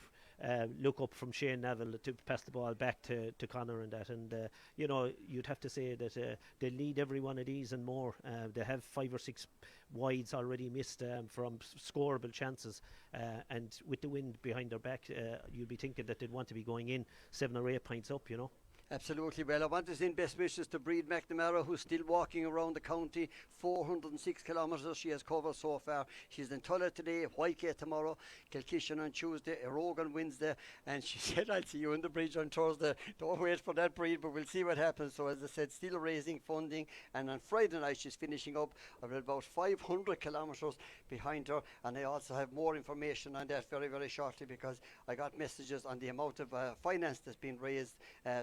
look up from Shane Neville to pass the ball back to Conor and that. And, you'd have to say that they lead every one of these and more. They have 5 or 6 wides already missed from scoreable chances. And with the wind behind their back, you'd be thinking that they'd want to be going in 7 or 8 points up, Absolutely. Well, I want to send best wishes to Breed McNamara, who's still walking around the county. 406 kilometres she has covered so far. She's in Tulla today, Whitegate tomorrow, Kilkishen on Tuesday, Ére Óg on Wednesday, and she said, I'll see you on the bridge on Thursday. Don't wait for that, Breed, but we'll see what happens. So as I said, still raising funding, and on Friday night she's finishing up about 500 kilometres behind her, and I also have more information on that very, very shortly, because I got messages on the amount of finance that's been raised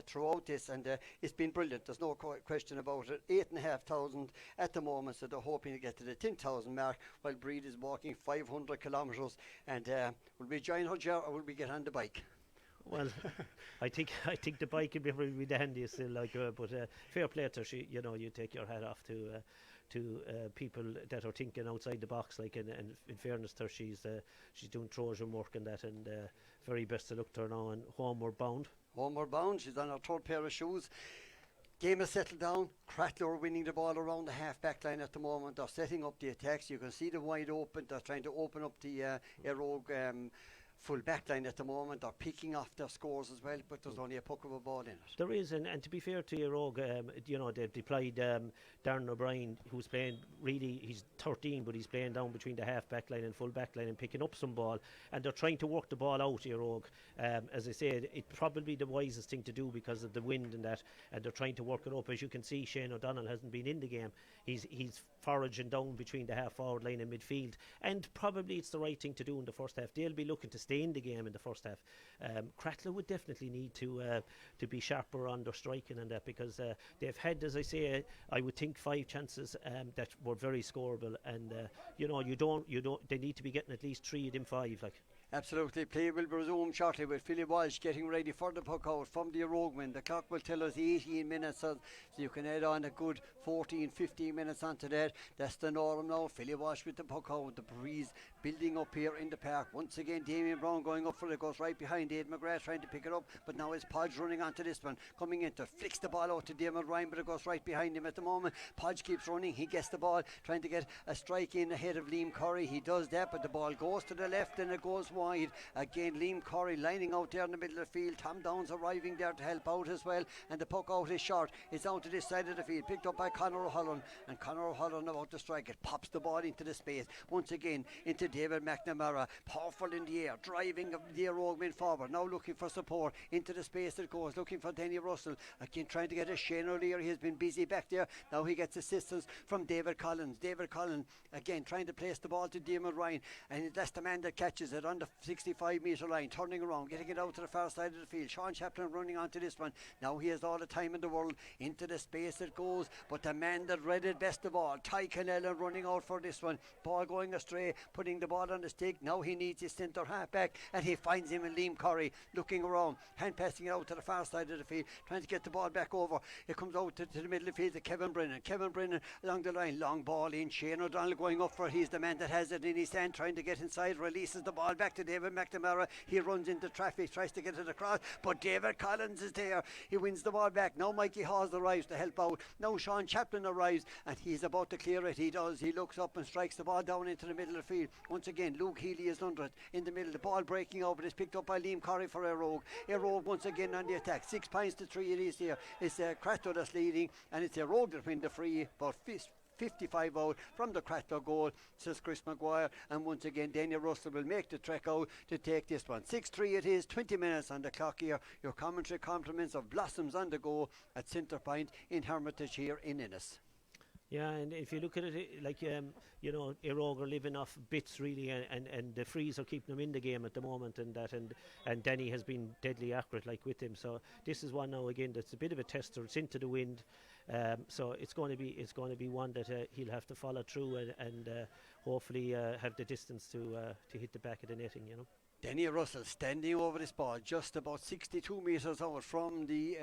throughout this, and it's been brilliant. There's no question about it. 8,500 at the moment, so they're hoping to get to the 10,000 mark, while Breed is walking 500 kilometres. And will we join her, Ger, or will we get on the bike? Well, I think the bike would be the handiest still, but fair play to her. You take your hat off people that are thinking outside the box. Like, and in fairness to her, she's doing Trojan work and that, and very best of luck to her now, and homeward bound. Homeward bound, she's on her third pair of shoes. Game has settled down. Cratloe are winning the ball around the half back line at the moment. They're setting up the attacks. You can see them wide open. They're trying to open up the ÉIRE Óg full back line at the moment. They're picking off their scores as well, but there's only a puck of a ball in it. There is, and to be fair to ÉIRE Óg, they've deployed Darren O'Brien, who's playing really, he's 13, but he's playing down between the half back line and full back line and picking up some ball, and they're trying to work the ball out, ÉIRE Óg. As I said, it's probably the wisest thing to do because of the wind and that, and they're trying to work it up. As you can see, Shane O'Donnell hasn't been in the game. He's foraging down between the half forward line and midfield, and probably it's the right thing to do in the first half. They'll be looking to stay in the game in the first half. Cratloe would definitely need to be sharper on their striking and that, because they've had, as I say, I would think 5 chances that were very scoreable, and they need to be getting at least 3 of them 5, like. Absolutely. Play will resume shortly with Philly Walsh getting ready for the puck out from the ÉIRE Óg. The clock will tell us 18 minutes, so you can add on a good 14-15 minutes onto that. That's the norm now. Philly Walsh with the puck out. The breeze building up here in the park. Once again, Damien Brown going up for it, goes right behind Aidan McGrath trying to pick it up, but now it's Podge running onto this one, coming into, flicks the ball out to Damon Ryan, but it goes right behind him at the moment. Podge keeps running, he gets the ball, trying to get a strike in ahead of Liam Curry. He does that, but the ball goes to the left and it goes wide. Again, Liam Curry lining out there in the middle of the field. Tom Downs arriving there to help out as well, and the puck out is short. It's out to this side of the field, picked up by Conor O'Halloran, and Conor O'Halloran about to strike it, pops the ball into the space once again into David McNamara, powerful in the air, driving the ÉIRE Óg men forward, now looking for support into the space it goes, looking for Denny Russell, again trying to get a Shane O'Leary. He's been busy back there, now he gets assistance from David Collins. David Collins again trying to place the ball to Damon Ryan, and that's the man that catches it on the 65-metre line, turning around, getting it out to the far side of the field. Sean Chaplin running onto this one, now he has all the time in the world, into the space it goes, but the man that read it best of all, Ty Canella, running out for this one, ball going astray, putting the ball on the stick. Now he needs his centre half back, and he finds him in Liam Curry, looking around, hand passing it out to the far side of the field, trying to get the ball back over. It comes out to the middle of the field to Kevin Brennan along the line, long ball in. Shane O'Donnell going up for it, he's the man that has it in his hand, trying to get inside, releases the ball back to David McNamara. He runs into traffic, tries to get it across, but David Collins is there, he wins the ball back. Now Mikey Hawes arrives to help out, now Sean Chaplin arrives, and he's about to clear it. He does, he looks up and strikes the ball down into the middle of the field. Once again, Luke Healy is under it in the middle, the ball breaking over, it's picked up by Liam Curry for ÉIRE Óg. ÉIRE Óg once again on the attack, 6 points to 3 it is here. It's Cratloe that's leading, and it's ÉIRE Óg that win the free, about 55 out from the Cratloe goal, says Chris Maguire, and once again Daniel Russell will make the trek out to take this one. 6-3 it is, 20 minutes on the clock here. Your commentary compliments of Blossoms on the go at Centre Point in Hermitage here in Ennis. Yeah, and if you look at it, like, ÉIRE Óg are living off bits really, and the Frees are keeping them in the game at the moment, and that, and Denny has been deadly accurate, like, with him. So this is one now again that's a bit of a tester. It's into the wind, so it's going to be one that he'll have to follow through and hopefully have the distance to hit the back of the netting, you know. Denny Russell standing over this ball just about 62 metres out from the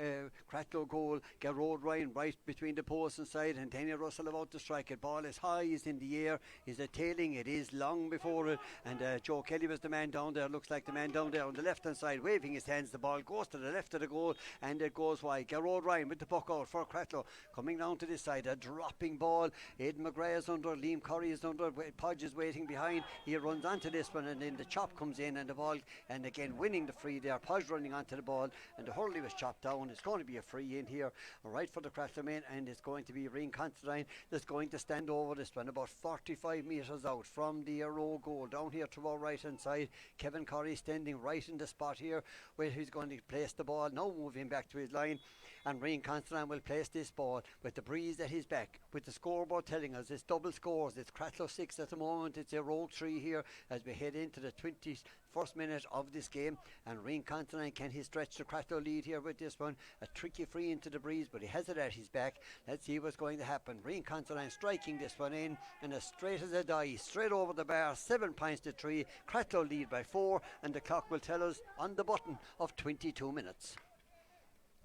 Cratloe goal. Gerard Ryan right between the post and side, and Denny Russell about to strike it. Ball is high, is in the air, is a tailing, it is long before it, and Joe Kelly was the man down there, looks like the man down there on the left hand side waving his hands. The ball goes to the left of the goal and it goes wide. Gerard Ryan with the puck out for Cratloe, coming down to this side, a dropping ball. Aidan McGrath is under, Liam Curry is under, Podge is waiting behind, he runs onto this one, and then the chop comes in and the ball, and again winning the free there. Podge running onto the ball, and the hurley was chopped down. It's going to be a free in here, right for the Cratloe men, and it's going to be Rian Constantine that's going to stand over this one about 45 metres out from the ÉIRE Óg goal, down here to our right hand side. Kevin Curry standing right in the spot here where he's going to place the ball, now moving back to his line, and Rian Constantine will place this ball with the breeze at his back, with the scoreboard telling us it's double scores. It's Cratloe 6 at the moment, it's ÉIRE Óg 3 here as we head into the 21st minute of this game. And Rian Constantine, can he stretch the Cratloe lead here with this one? A tricky free into the breeze, but he has it at his back. Let's see what's going to happen. Rian Constantine striking this one in, and as straight as a die, straight over the bar, 7 points to 3. Cratloe lead by 4, and the clock will tell us on the button of 22 minutes.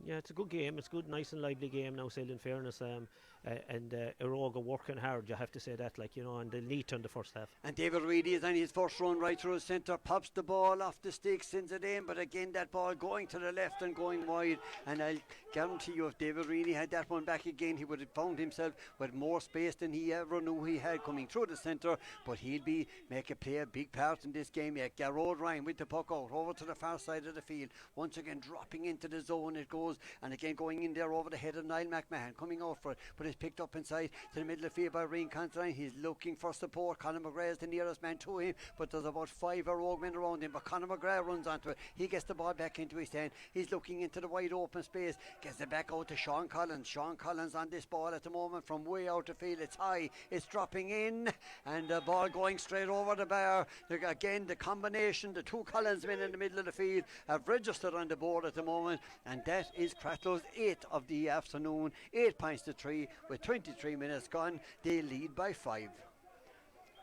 Yeah, it's a good game. It's a good, nice and lively game now, still, in fairness. ÉIRE Óg are working hard, you have to say that, like, you know, and they'll need to in the first half. And David Reedy is on his first run right through the centre, pops the ball off the stick, sends it in, but again that ball going to the left and going wide, and I'll guarantee you if David Reedy had that one back again, he would have found himself with more space than he ever knew he had coming through the centre, but he'll play a big part in this game yet. Garrod Ryan with the puck out over to the far side of the field, once again dropping into the zone it goes, and again going in there over the head of Niall McMahon, coming out for it, but it's picked up inside to the middle of the field by Rian Considine. He's looking for support. Conor McGrath is the nearest man to him, but there's about 5 ÉIRE Óg men around him, but Conor McGrath runs onto it. He gets the ball back into his hand. He's looking into the wide open space, gets it back out to Sean Collins. Sean Collins on this ball at the moment from way out the field. It's high, it's dropping in, and the ball going straight over the bar. Again, the combination, the two Collins men in the middle of the field have registered on the board at the moment, and that is Cratloe's 8th of the afternoon. 8 points to 3 with 23 minutes gone. They lead by 5.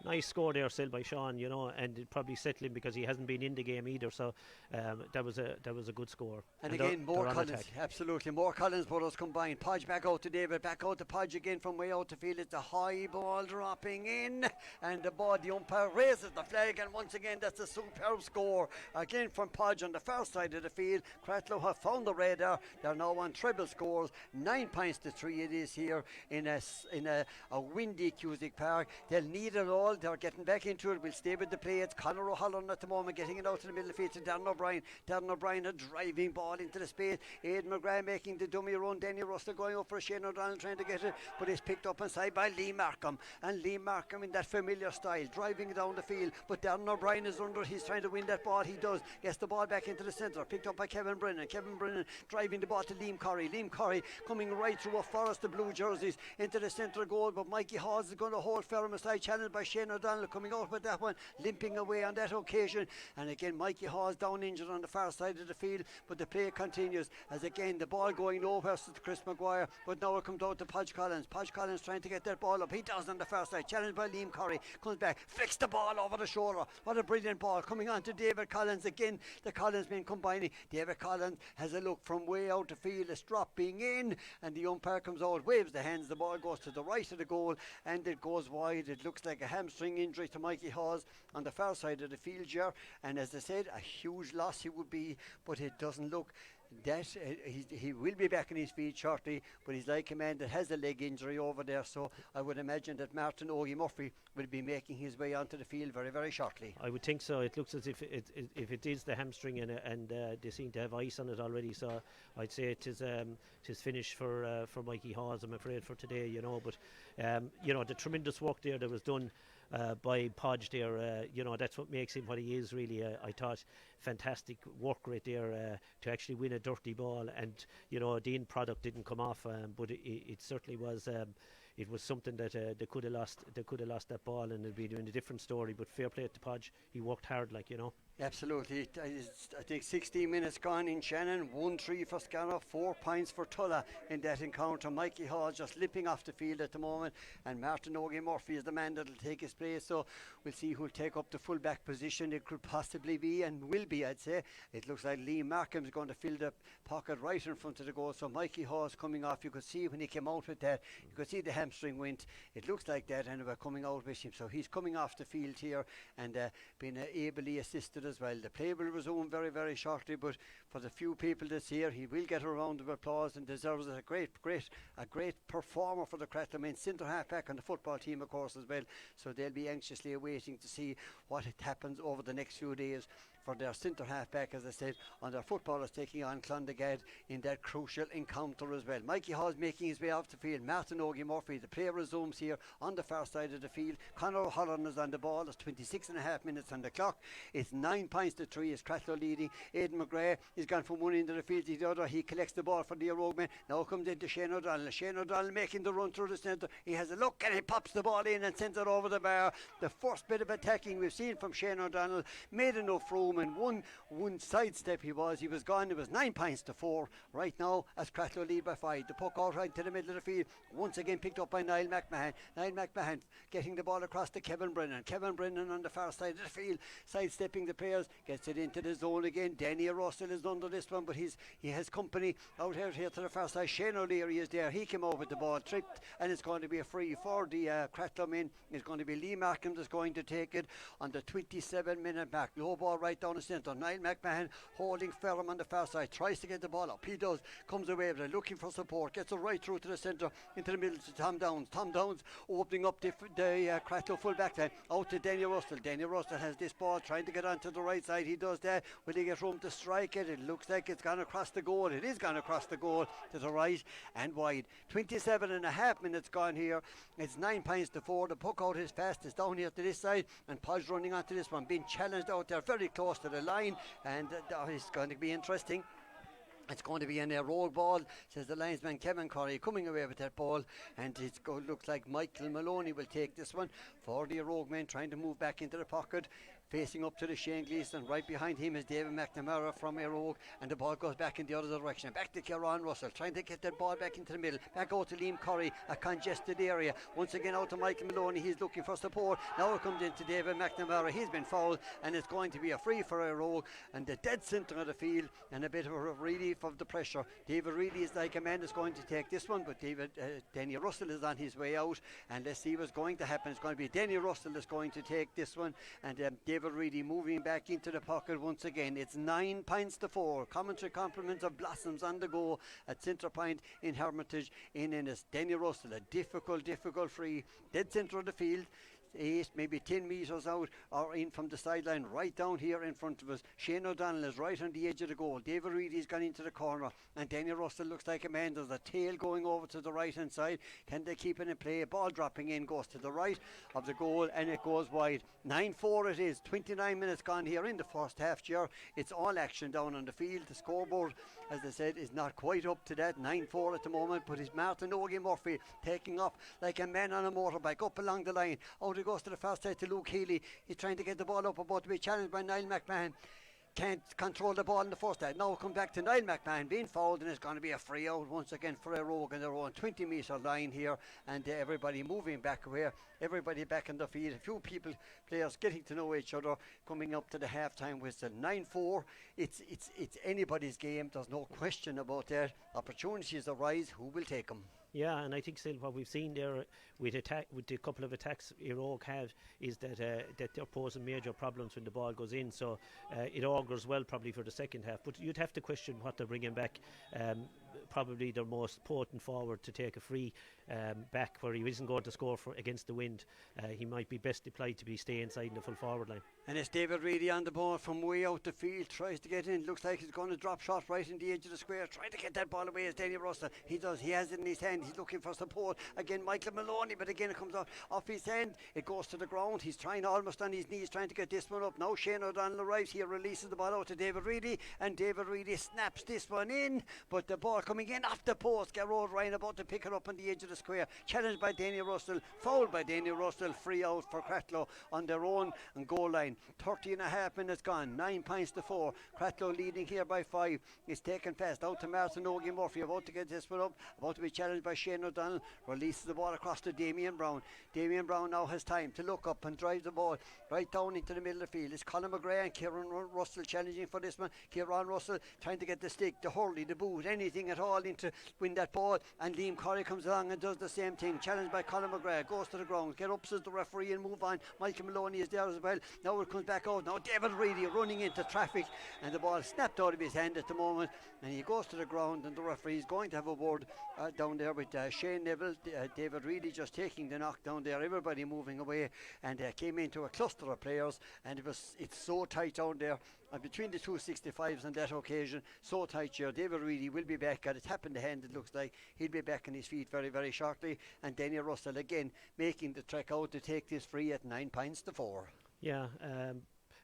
Nice score there still by Sean, you know, and it probably settling because he hasn't been in the game either, so that was a good score. And again, more Collins, absolutely, more Collins brothers combined. Podge back out to David, back out to Podge again from way out the field. It's a high ball dropping in, and the umpire raises the flag, and once again that's a superb score again from Podge on the far side of the field. Cratloe have found the radar. They're now on treble scores, 9 points to 3 it is here in a windy Cusack Park. They'll need it all. They're getting back into it. We'll stay with the play. It's Conor O'Halloran at the moment getting it out to the middle of the field to Darren O'Brien. Darren O'Brien a driving ball into the space. Aidan McGrath making the dummy run. Danny Russell going up for Shane O'Donnell trying to get it, but it's picked up inside by Lee Markham, and Lee Markham in that familiar style driving it down the field, but Darren O'Brien is under. He's trying to win that ball. He does. Gets the ball back into the centre, picked up by Kevin Brennan. Kevin Brennan driving the ball to Liam Curry. Liam Curry coming right through a forest of blue jerseys into the centre goal, but Mikey Hawes is going to hold firm aside, challenged by Shane O'Donnell coming out with that one, limping away on that occasion, and again Mikey Hawes down injured on the far side of the field, but the play continues as again the ball going nowhere to Chris Maguire, but now it comes out to Podge Collins. Podge Collins trying to get that ball up. He does on the far side, challenged by Liam Curry, comes back, flicks the ball over the shoulder. What a brilliant ball coming on to David Collins again. The Collins men combining. David Collins has a look from way out the field. It's dropping in, and the umpire comes out, waves the hands. The ball goes to the right of the goal, and it goes wide. It looks like a hamstring injury to Mikey Hawes on the far side of the field here, and as I said, a huge loss he would be, but it doesn't look that he will be back on his feet shortly, but he's like a man that has a leg injury over there, so I would imagine that Martin Ogie Murphy will be making his way onto the field very, very shortly. I would think so. It looks as if it is the hamstring, and they seem to have ice on it already, so I'd say it is finished for Mikey Hawes, I'm afraid, for today, you know, but you know, the tremendous work there that was done by Podge there, you know, that's what makes him what he is really. I thought fantastic work right there to actually win a dirty ball, and you know the end product didn't come off, but it certainly was. It was something that they could have lost. They could have lost that ball, and it'd be doing a different story. But fair play to Podge. He worked hard, like, you know. Absolutely. I think 16 minutes gone in Shannon. 1-3 for Scarra, 4 points for Tulla in that encounter. Mikey Hall just limping off the field at the moment, and Martin Ogie Murphy is the man that will take his place. So we'll see who'll take up the full-back position. It could possibly be, and will be, I'd say. It looks like Liam Markham is going to fill the pocket right in front of the goal. So Mikey Hall's coming off. You could see when he came out with that, you could see the hamstring went. It looks like that, and we're coming out with him. So he's coming off the field here and being ably assisted as well. The play will resume very, very shortly, but for the few people that's here, he will get a round of applause and deserves a great performer for the Cratloe men. Centre half back on the football team, of course, as well. So they'll be anxiously awaiting to see what happens over the next few days for their centre half back, as I said, on their footballers taking on Clondegad in that crucial encounter as well. Mikey Hall's making his way off the field. Martin Ogie Murphy, the play resumes here on the far side of the field. Conor O'Halloran is on the ball. There's 26 and a half minutes on the clock. It's 9 points to 3. Is Cratloe leading. Aidan McGrath is gone from one end of the field to the other. He collects the ball for the ÉIRE Óg man. Now comes into Shane O'Donnell. Shane O'Donnell making the run through the centre. He has a look and he pops the ball in and sends it over the bar. The first bit of attacking we've seen from Shane O'Donnell made enough room. room, and one sidestep he was gone. It was 9 points to 4 right now as Cratloe lead by 5. The puck out right to the middle of the field, once again picked up by Niall McMahon. Niall McMahon getting the ball across to Kevin Brennan. Kevin Brennan on the far side of the field, sidestepping the players, gets it into the zone again. Danny Russell is under this one, but he has company out here to the far side. Shane O'Leary is there. He came over with the ball, tripped, and it's going to be a free for the Cratloe men. It's going to be Lee Markham that's going to take it on the 27-minute mark. Low ball right down the centre. Niall McMahon holding firm on the far side, tries to get the ball up. He does, comes away with it, looking for support, gets it right through to the centre, into the middle to Tom Downs. Tom Downs opening up the Cratloe full back line, out to Danny Russell. Danny Russell has this ball, trying to get onto the right side. He does that. Will he get room to strike it? It looks like it's gone across the goal. It is gone across the goal to the right and wide. 27.5 minutes gone here. It's 9 points to 4. The puck out is fast. It's down here to this side, and Pod's running onto this one, being challenged out there very close to the line, and it's going to be interesting. It's going to be an ÉIRE Óg ball, says the linesman Kevin Curry, coming away with that ball, and it looks like Michael Maloney will take this one for the ÉIRE Óg men, trying to move back into the pocket. Facing up to the Shane Gleeson, right behind him is David McNamara from ÉIRE Óg, and the ball goes back in the other direction. Back to Kieran Russell, trying to get that ball back into the middle. Back out to Liam Curry, a congested area. Once again out to Michael Maloney, he's looking for support. Now it comes into David McNamara, he's been fouled, and it's going to be a free for ÉIRE Óg, and the dead centre of the field, and a bit of a relief of the pressure. David Reedy is like a man that's going to take this one, but Danny Russell is on his way out, and let's see what's going to happen. It's going to be Danny Russell that's going to take this one, and David Reedy moving back into the pocket once again. It's 9 points to 4. Commentary compliments of Blossoms on the go at centre point in Hermitage in Ennis. Danny Russell, a difficult free, dead centre of the field. 8, maybe 10 metres out or in from the sideline, right down here in front of us. Shane O'Donnell is right on the edge of the goal. David Reedy's gone into the corner, and Danny Russell looks like a man. There's a tail going over to the right hand side. Can they keep it in play? Ball dropping in, goes to the right of the goal, and it goes wide. 9-4 it is. 29 minutes gone here in the first half year. It's all action down on the field. The scoreboard, as I said, is not quite up to that. 9-4 at the moment, but it's Martin Ogie Murphy taking up like a man on a motorbike up along the line. Out it goes to the far side to Luke Healy. He's trying to get the ball up, about to be challenged by Niall McMahon. Can't control the ball in the first half. Now come back to Niall McMahon being fouled, and it's going to be a free out once again for ÉIRE Óg on their own 20-metre line here, and everybody moving back away, everybody back in the field. A few players getting to know each other, coming up to the half-time whistle. 9-4. It's anybody's game. There's no question about that. Opportunities arise. Who will take them? Yeah, and I think still what we've seen there with the couple of attacks ÉIRE Óg have is that they're posing major problems when the ball goes in. So it augurs well probably for the second half. But you'd have to question what they're bringing back. Probably their most potent forward to take a free back where he isn't going to score against the wind. He might be best deployed to be stay inside in the full forward line. And it's David Reedy on the ball from way out the field, tries to get in. Looks like he's going to drop shot right in the edge of the square, trying to get that ball away as Danny Russell. He does, he has it in his hand. He's looking for support. Again, Michael Maloney, but again it comes off his hand. It goes to the ground. He's trying almost on his knees, trying to get this one up. Now Shane O'Donnell arrives here, releases the ball out to David Reedy, and David Reedy snaps this one in, but the ball coming in off the post. Garrod Ryan about to pick it up on the edge of the square. Challenged by Danny Russell, fouled by Danny Russell. Free out for Cratloe on their own and goal line. 30.5 minutes gone. 9 points to 4. Cratloe leading here by 5. It's taken fast out to Martin Ogie Murphy, about to get this one up, about to be challenged by Shane O'Donnell. Releases the ball across to Damien Brown. Damien Brown now has time to look up and drive the ball right down into the middle of the field. It's Colin McGrath and Kieran Russell challenging for this one. Kieran Russell trying to get the stick, the hurley, the boot, anything at all into win that ball, and Liam Curry comes along and does the same thing. Challenged by Colin McGrath, goes to the ground, get up, says the referee, and move on. Michael Maloney is there as well. Now it comes back out. Now David Reedy running into traffic, and the ball snapped out of his hand at the moment, and he goes to the ground, and the referee is going to have a word down there with Shane Neville. David Reedy just taking the knock down there, everybody moving away, and came into a cluster of players, and it's so tight down there. Between the two 65s on that occasion, so tight here. David Reedy will be back, got a tap in the hand, it looks like. He'll be back on his feet very, very shortly. And Danny Russell again making the trek out to take this free at 9 points to 4. Yeah,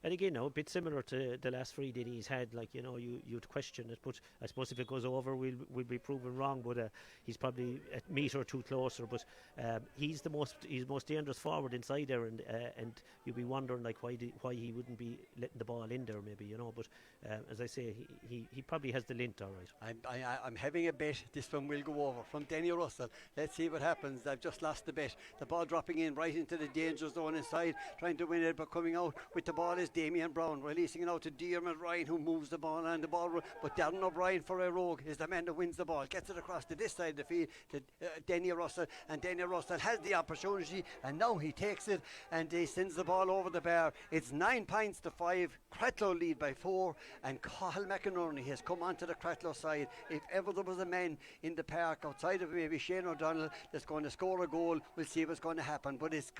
and again, now a bit similar to the last 3 that he's had. Like, you know, you'd question it, but I suppose if it goes over, we'll be proven wrong. But he's probably a metre or two closer. But he's most dangerous forward inside there, and you'd be wondering like why he wouldn't be letting the ball in there, maybe, you know. But as I say, he probably has the lint, all right. I'm having a bet this one will go over from Denny Russell. Let's see what happens. I've just lost the bet. The ball dropping in right into the danger zone inside, trying to win it, but coming out with the ball is Damien Brown, releasing it out to Diarmuid Ryan, who moves the ball and the ball. But Darren O'Brien for ÉIRE Óg is the man that wins the ball, gets it across to this side of the field to Denny Russell, and Denny Russell has the opportunity, and now he takes it and he sends the ball over the bar. It's 9 points to 5. Cratloe lead by 4, and Cathal McInerney has come onto the Cratloe side. If ever there was a man in the park outside of maybe Shane O'Donnell that's going to score a goal, we'll see what's going to happen. But it's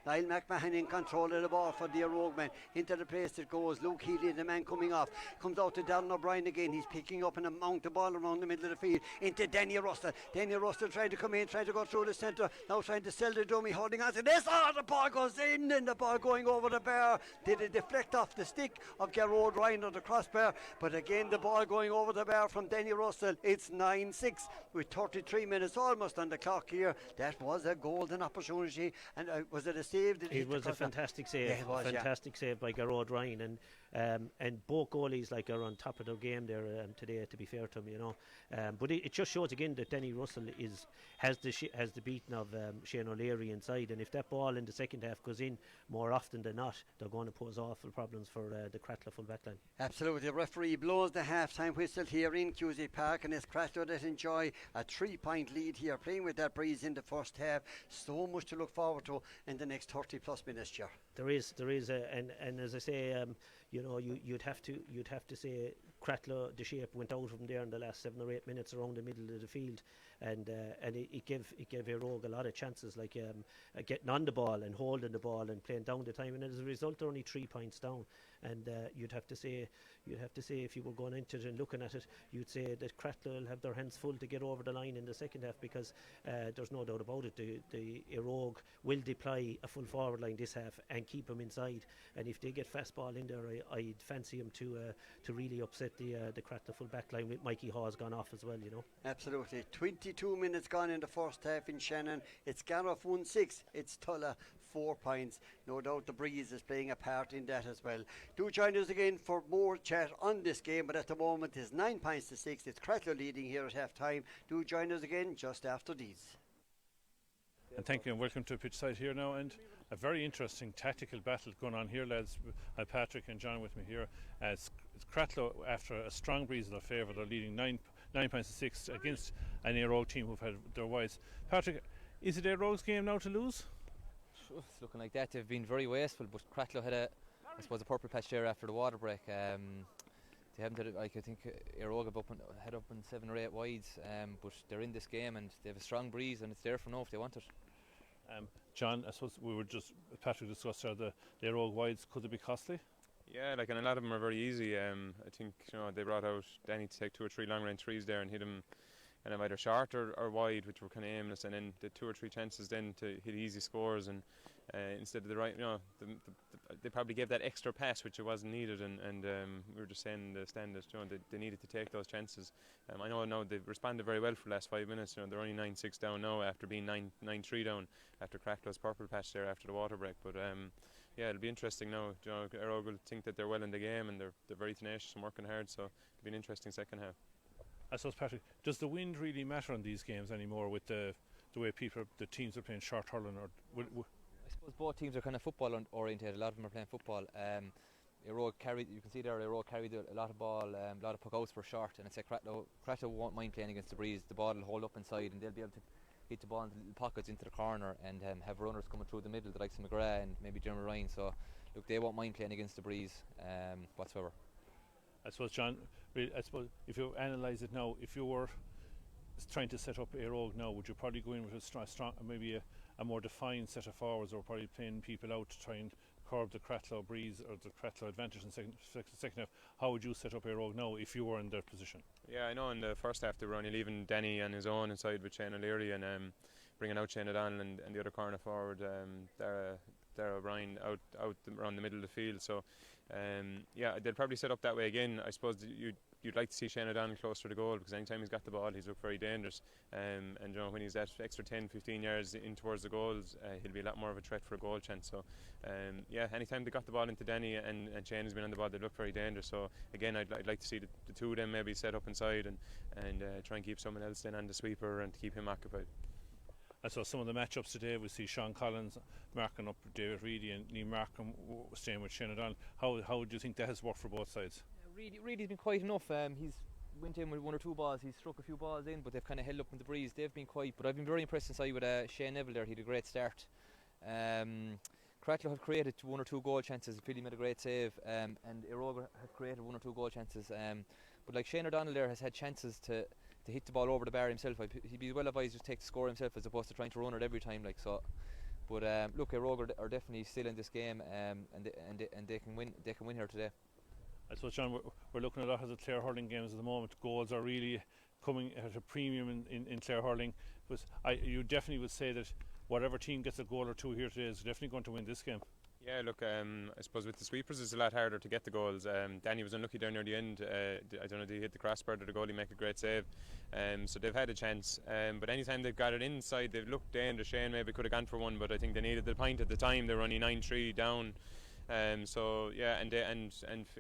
Niall McMahon in control of the ball for the ÉIRE Óg man. Into the place it goes. Luke Healy, the man coming off, comes out to Darren O'Brien again. He's picking up and amount the ball around the middle of the field into Denny Russell. Denny Russell trying to come in, trying to go through the centre, now trying to sell the dummy, holding on to this. The ball goes in, and the ball going over the bar. Did it deflect off the stick of Gerard Ryan on the crossbar? But again, the ball going over the bar from Denny Russell. It's 9-6 with 33 minutes almost on the clock here. That was a golden opportunity, and was it a save? It was a fantastic save. Yeah, it was, fantastic save by Gerard Ryan, and both goalies like are on top of their game there today, to be fair to them, you know. But it just shows again that Denny Russell has the beating of Shane O'Leary inside, and if that ball in the second half goes in more often than not, they're going to pose awful problems for the Cratloe full back line. Absolutely. The referee blows the half-time whistle here in Cusack Park, and it's Cratloe that enjoy a 3-point lead here, playing with that breeze in the first half. So much to look forward to in the next 30 plus minutes, Ger. There is, and as I say, you know, you'd have to say Cratloe, the shape went out from there in the last 7 or 8 minutes around the middle of the field, and it gave ÉIRE Óg a lot of chances, like getting on the ball and holding the ball and playing down the time, and as a result they're only 3 points down. And you'd have to say if you were going into it and looking at it, you'd say that Cratloe will have their hands full to get over the line in the second half, because there's no doubt about it, the ÉIRE Óg will deploy a full forward line this half and keep them inside, and if they get fast ball in there, I'd fancy them to really upset the Cratloe full back line, with Mikey Hawes gone off as well, you know. Absolutely. 22 minutes gone in the first half in Shannon. It's Gareth 1-6, it's Tulla 4 points. No doubt the breeze is playing a part in that as well. Do join us again for more chat on this game, but at the moment it's 9 points to 6. It's Cratloe leading here at half time. Do join us again just after these. And thank you, and welcome to pitch side here now, and a very interesting tactical battle going on here, lads. Patrick and John with me here. It's Cratloe, after a strong breeze in their favour, they're leading 9 points to 6 against an ÉIRE Óg team who've had their wides. Patrick, is it ÉIRE Óg's game now to lose? It's looking like that. They've been very wasteful, but Cratloe had a purple patch there after the water break. They haven't had, I think ÉIRE Óg had up in 7 or 8 wides, but they're in this game and they have a strong breeze, and it's there for now if they want it. John, I suppose Patrick discussed the ÉIRE Óg wides. Could they be costly? Yeah, like, and a lot of them are very easy. I think, you know, they brought out Danny to take 2 or 3 long range threes there and hit him kind of either short or wide, which were kind of aimless, and then the 2 or 3 chances then to hit easy scores, and instead of the right, you know, they probably gave that extra pass which it wasn't needed, and we were just saying in the stand that, you know, they needed to take those chances. I know now they've responded very well for the last 5 minutes. You know, they're only 9-6 down now after being 9-3 down after Cratloe's purple patch there after the water break. But yeah, it'll be interesting now. You know, ÉIRE Óg will think that they're well in the game, and they're very tenacious and working hard, so it'll be an interesting second half. I suppose, Patrick, does the wind really matter in these games anymore with the way the teams are playing short hurling? I suppose both teams are kind of football oriented. A lot of them are playing football. ÉIRE Óg carried, you can see there, ÉIRE Óg carried a lot of ball, a lot of puck-outs for short, and it's like Cratloe won't mind playing against the breeze. The ball will hold up inside, and they'll be able to hit the ball in the little pockets into the corner, and have runners coming through the middle, the likes of McGrath and maybe Jeremy Ryan. So look, they won't mind playing against the breeze whatsoever. I suppose, John, I suppose if you analyse it now, if you were trying to set up ÉIRE Óg now, would you probably go in with a strong maybe a more defined set of forwards, or probably playing people out to try and curb the Cratloe breeze or the Cratloe advantage in second half? How would you set up ÉIRE Óg now if you were in their position? Yeah, I know in the first half they were only leaving Danny on his own inside with Shane O'Leary, and bringing out Shane O'Donnell and the other corner forward, there, O'Brien out around the middle of the field. So yeah, they'll probably set up that way again. I suppose you'd like to see Shane O'Donnell close to the goal, because anytime he's got the ball, he's looked very dangerous. And you know, when he's that extra 10-15 yards in towards the goals, he'll be a lot more of a threat for a goal chance. So yeah, anytime they got the ball into Danny and Shane has been on the ball, they look very dangerous. So again, I'd like to see the two of them maybe set up inside and try and keep someone else then on the sweeper and to keep him occupied. I saw some of the matchups today. We see Sean Collins marking up David Reedy and Liam Markham staying with Shane O'Donnell. How do you think that has worked for both sides? Reedy's been quiet enough. He's went in with one or two balls. He's struck a few balls in, but they've kind of held up in the breeze. They've been quiet, but I've been very impressed inside with Shane Neville there. He had a great start. Cratloe have created one or two goal chances. Philly made a great save, and ÉIRE Óg have created one or two goal chances. But like Shane O'Donnell there has had chances to hit the ball over the bar himself. He'd be well advised to take the score himself as opposed to trying to run it every time. Like so. But look, ÉIRE Óg are definitely still in this game, and they can win. They can win here today. I suppose, John, we're looking at a lot of the Clare hurling games at the moment. Goals are really coming at a premium in Clare hurling. But you definitely would say that whatever team gets a goal or two here today is definitely going to win this game. Yeah, look, I suppose with the sweepers it's a lot harder to get the goals. Danny was unlucky down near the end. I don't know, did he hit the crossbar or the goalie make a great save? So they've had a chance. But anytime they've got it inside, they've looked dangerous. Shane maybe could have gone for one, but I think they needed the point at the time. They were only 9-3 down. So yeah, and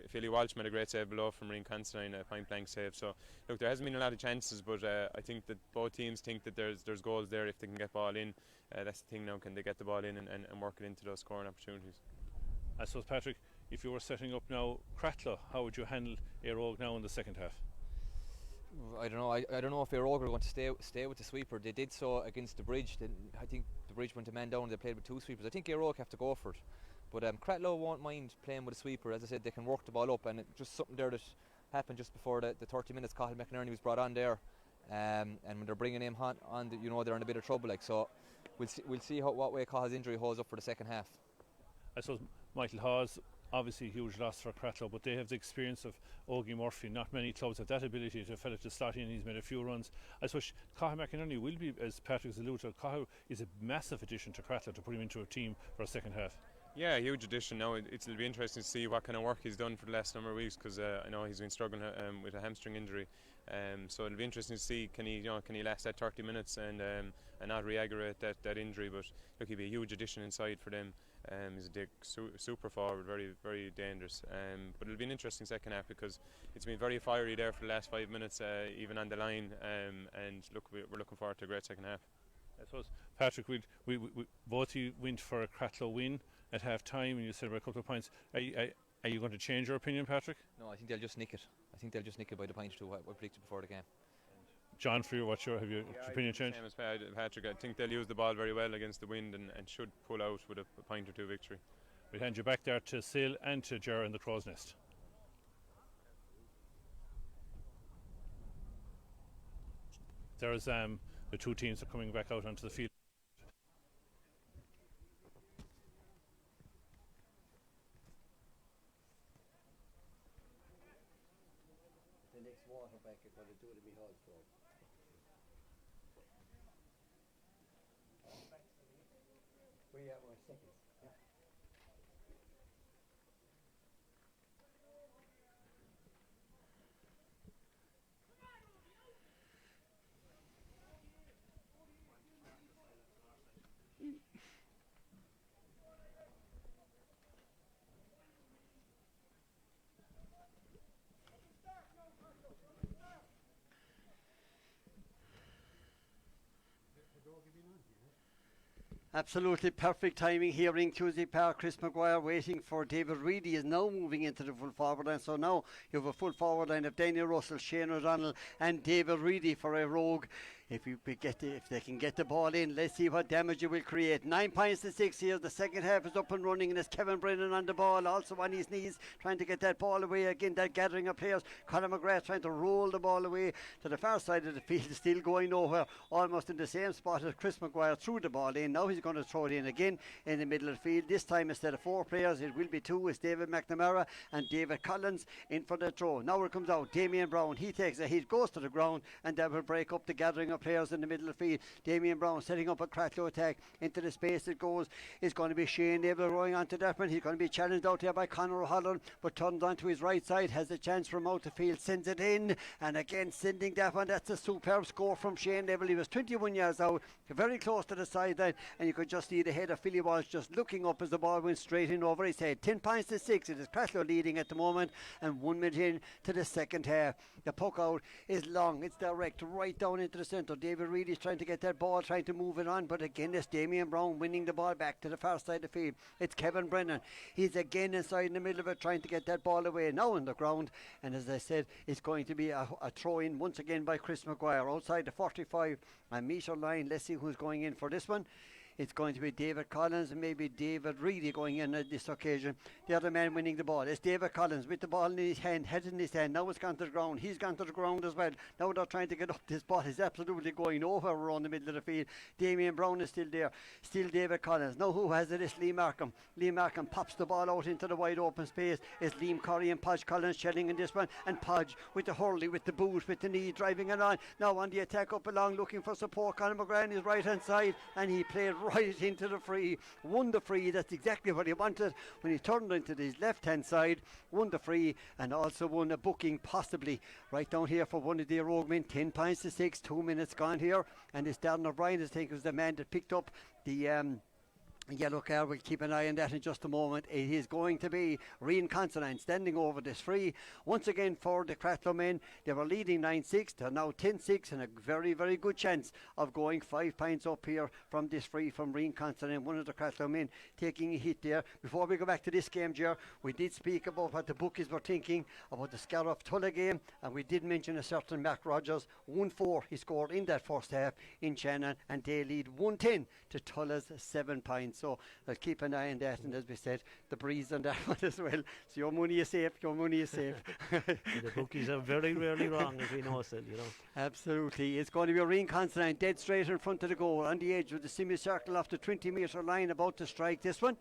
Philly Walsh made a great save below from Marine Constantine, a point blank save. So look, there hasn't been a lot of chances, but I think that both teams think that there's goals there if they can get ball in. That's the thing now, can they get the ball in and work it into those scoring opportunities? I suppose, Patrick, if you were setting up now Cratloe, how would you handle ÉIRE Óg now in the second half? I don't know. I don't know if ÉIRE Óg are going to stay with the sweeper. They did so against the Bridge. I think the Bridge went a man down and they played with two sweepers. I think ÉIRE Óg have to go for it. But Cratloe won't mind playing with a sweeper. As I said, they can work the ball up, and just something there that happened just before the 30 minutes. Cathal McInerney was brought on there, and when they're bringing him on, you know, they're in a bit of trouble. Like so, we'll see what way Cahill's injury holds up for the second half. I suppose Michael Hawes, obviously a huge loss for Cratloe, but they have the experience of Ogie Murphy. Not many clubs have that ability to fella to slot in. He's made a few runs. I suppose Cathal McInerney will be, as Patrick's alluded to, Cathal is a massive addition to Cratloe to put him into a team for a second half. Yeah, huge addition. Now it'll be interesting to see what kind of work he's done for the last number of weeks, because I know he's been struggling with a hamstring injury. So it'll be interesting to see can he last that 30 minutes and not re-aggravate that injury. But look, he'll be a huge addition inside for them. He's a big super forward, very very dangerous. But it'll be an interesting second half because it's been very fiery there for the last 5 minutes, even on the line. And look, we're looking forward to a great second half. I suppose, Patrick, we both you went for a Cratloe win at half time, and you said about a couple of points. Are you going to change your opinion, Patrick? No, I think they'll just nick it. I think they'll just nick it by the point or two. What I predicted before the game. John, for you, have your opinion changed? Same as Patrick. I think they'll use the ball very well against the wind and should pull out with a point or two victory. We'll hand you back there to Sil and to Ger in the Crow's Nest. There's the two teams are coming back out onto the field. The next waterback are going to do it in Hall's for. We're second. Yeah. Absolutely perfect timing here in Cusack Park. Chris Maguire waiting for David Reedy is now moving into the full forward line. So now you have a full forward line of Daniel Russell, Shane O'Donnell and David Reedy for ÉIRE Óg. If they can get the ball in, let's see what damage it will create. 9 points to 6 here. The second half is up and running, and it's Kevin Brennan on the ball, also on his knees, trying to get that ball away. Again, that gathering of players. Conor McGrath trying to roll the ball away to the far side of the field, still going nowhere, almost in the same spot as Chris Maguire threw the ball in. Now he's going to throw it in again in the middle of the field. This time, instead of 4 players, it will be 2. It's David McNamara and David Collins in for the throw. Now it comes out Damien Brown. He takes a hit, goes to the ground, and that will break up the gathering of of players in the middle of the field. Damien Brown setting up a Cratloe attack into the space it goes. It's going to be Shane Neville rowing onto that one. He's going to be challenged out there by Conor O'Halloran, but turns onto his right side, has a chance from out the field, sends it in, and again sending that one. That's a superb score from Shane Neville. He was 21 yards out, very close to the sideline, and you could just see the head of Philly Walsh just looking up as the ball went straight in over his head. 10 points to 6. It is Cratloe leading at the moment, and 1 minute in to the second half. The puck out is long, it's direct right down into the centre. David Reid is trying to get that ball, trying to move it on, but again it's Damien Brown winning the ball back to the far side of the field. It's Kevin Brennan. He's again inside in the middle of it, trying to get that ball away, now on the ground, and as I said, it's going to be a throw in once again by Chris Maguire outside the 45 metre line. Let's see who's going in for this one. It's going to be David Collins and maybe David Reedy going in at this occasion. The other man winning the ball. It's David Collins with the ball in his hand, head in his hand. Now it's gone to the ground. He's gone to the ground as well. Now they're trying to get up. This ball is absolutely going over around the middle of the field. Damien Brown is still there. Still David Collins. Now who has it? It's Lee Markham. Lee Markham pops the ball out into the wide open space. It's Liam Curry and Podge Collins shelling in this one. And Podge with the hurley, with the boot, with the knee, driving it on. Now on the attack up along, looking for support. Conor McGrath on his right hand side, and he played right into the free, won the free. That's exactly what he wanted when he turned into his left hand side, won the free, and also won a booking possibly right down here for one of the Rogue men. 10 points to 6, 2 minutes gone here, and it's Darren O'Brien, I think, was the man that picked up the yellow card. We'll keep an eye on that in just a moment. It is going to be Rian Considine standing over this free once again for the Cratloe men. They were leading 9-6, they're now 10-6, and a very, very good chance of going 5 points up here from this free from Rian Considine, one of the Cratloe men taking a hit there. Before we go back to this game, Ger, we did speak about what the bookies were thinking about the Scariff Tulla game, and we did mention a certain Mac Rogers. 1-4 he scored in that first half in Shannon, and they lead 1-10 to Tulla's 7 points. So I'll keep an eye on that, and as we said, the breeze on that one as well. So your money is safe, your money is safe. The bookies are very rarely wrong, as we know, still, you know. Absolutely. It's going to be Rian Considine dead straight in front of the goal on the edge of the semicircle off the 20 metre line, about to strike this one.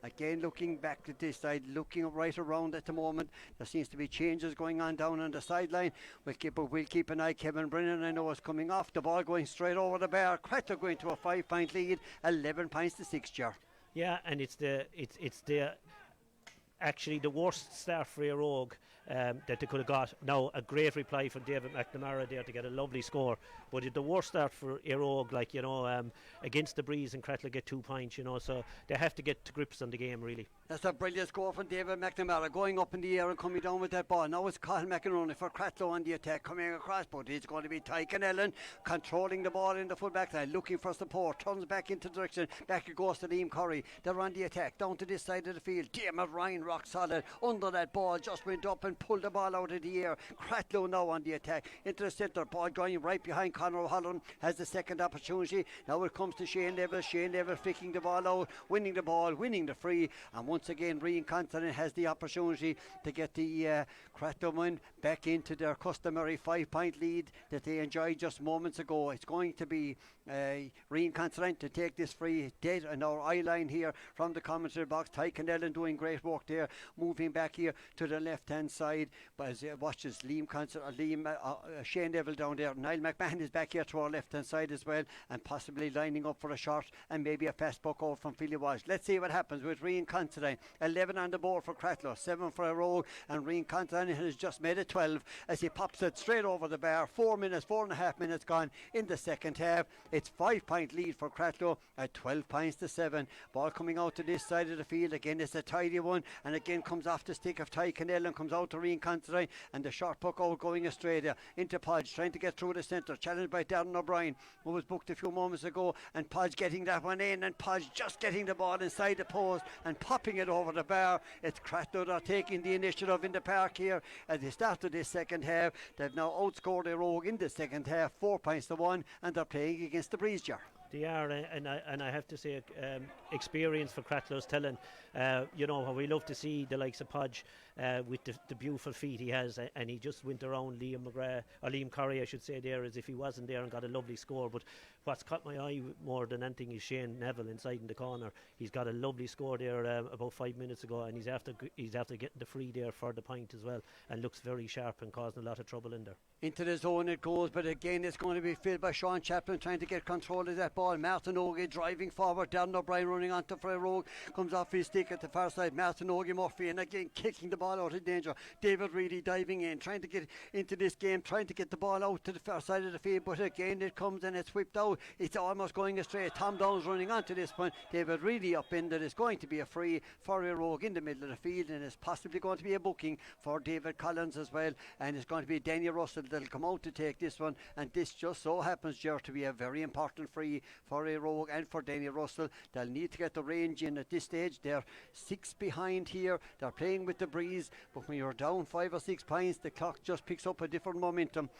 Again, looking back at this side, looking right around at the moment. There seems to be changes going on down on the sideline. We'll keep an eye. Kevin Brennan, I know, is coming off. The ball going straight over the bar. Cratloe going to a 5 point lead, 11 points to 6, Ger. Yeah, and it's actually the worst start for ÉIRE Óg that they could have got. Now, a great reply from David McNamara there to get a lovely score. But the worst start for ÉIRE Óg, like, you know, against the breeze, and Cratloe get 2 points, you know, so they have to get to grips on the game, really. That's a brilliant score from David McNamara, going up in the air and coming down with that ball. Now it's Colin McEnroe for Cratloe on the attack, coming across, but it's going to be Tyken Ellen controlling the ball in the full back line, looking for support, turns back into direction, back it goes to Liam Curry. They're on the attack, down to this side of the field. Dermot Ryan, rock solid, under that ball, just went up and pulled the ball out of the air. Cratloe now on the attack, into the centre, ball going right behind Conor O'Halloran, has the second opportunity. Now it comes to Shane Neville flicking the ball out, winning the ball, winning the free, and once again Rian Considine has the opportunity to get the Cratloe men back into their customary 5 point lead that they enjoyed just moments ago. It's going to be Rian Considine to take this free dead on our eye line here from the commentary box. Tyken Ellen doing great work there, moving back here to the left hand side, but as it watches Shane Neville down there. Niall McMahon is back here to our left hand side as well, and possibly lining up for a shot and maybe a fast buck out from Philly Walsh. Let's see what happens with Rian Considine. 11 on the board for Cratloe, 7 for ÉIRE Óg, and Rian Considine has just made it 12 as he pops it straight over the bar. 4.5 minutes gone in the second half. It's 5 point lead for Cratloe at 12 points to 7. Ball coming out to this side of the field. Again, it's a tidy one, and again comes off the stick of Tyken Ellen, comes out to Rian Considine, and the short puck out going astray there into Podge, trying to get through the centre, challenged by Darren O'Brien, who was booked a few moments ago, and Podge getting that one in, and Podge just getting the ball inside the post and popping it over the bar. It's Cratloe that are taking the initiative in the park here at the start of this second half. They've now outscored ÉIRE Óg in the second half, 4 points to 1, and they're playing against the breeze, Jar. They are, and I have to say, experience for Cratloe's telling. You know, we love to see the likes of Podge with the beautiful feet he has, and he just went around Liam Curry, I should say, there as if he wasn't there, and got a lovely score. But what's caught my eye more than anything is Shane Neville inside in the corner. He's got a lovely score there about 5 minutes ago, and he's after getting the free there for the point as well, and looks very sharp and causing a lot of trouble in there. Into the zone it goes, but again it's going to be filled by Sean Chaplin trying to get control of that ball. Martin Ogie driving forward, Darren O'Brien running onto Ére Óg, comes off his stick at the far side. Martin Ogie Murphy, and again kicking the ball out of danger. David Reedy diving in, trying to get into this game, trying to get the ball out to the far side of the field, but again it comes and it's whipped out. It's almost going astray. Tom Downs running onto this point. David Reedy up in there. Is going to be a free for Ére Óg in the middle of the field, and it's possibly going to be a booking for David Collins as well, and it's going to be Danny Russell that'll come out to take this one, and this just so happens, Ger, to be a very important free for Ére Óg and for Danny Russell. They'll need to get the range in at this stage. They're 6 behind here. They're playing with the breeze, but when you're down 5 or 6 points, the clock just picks up a different momentum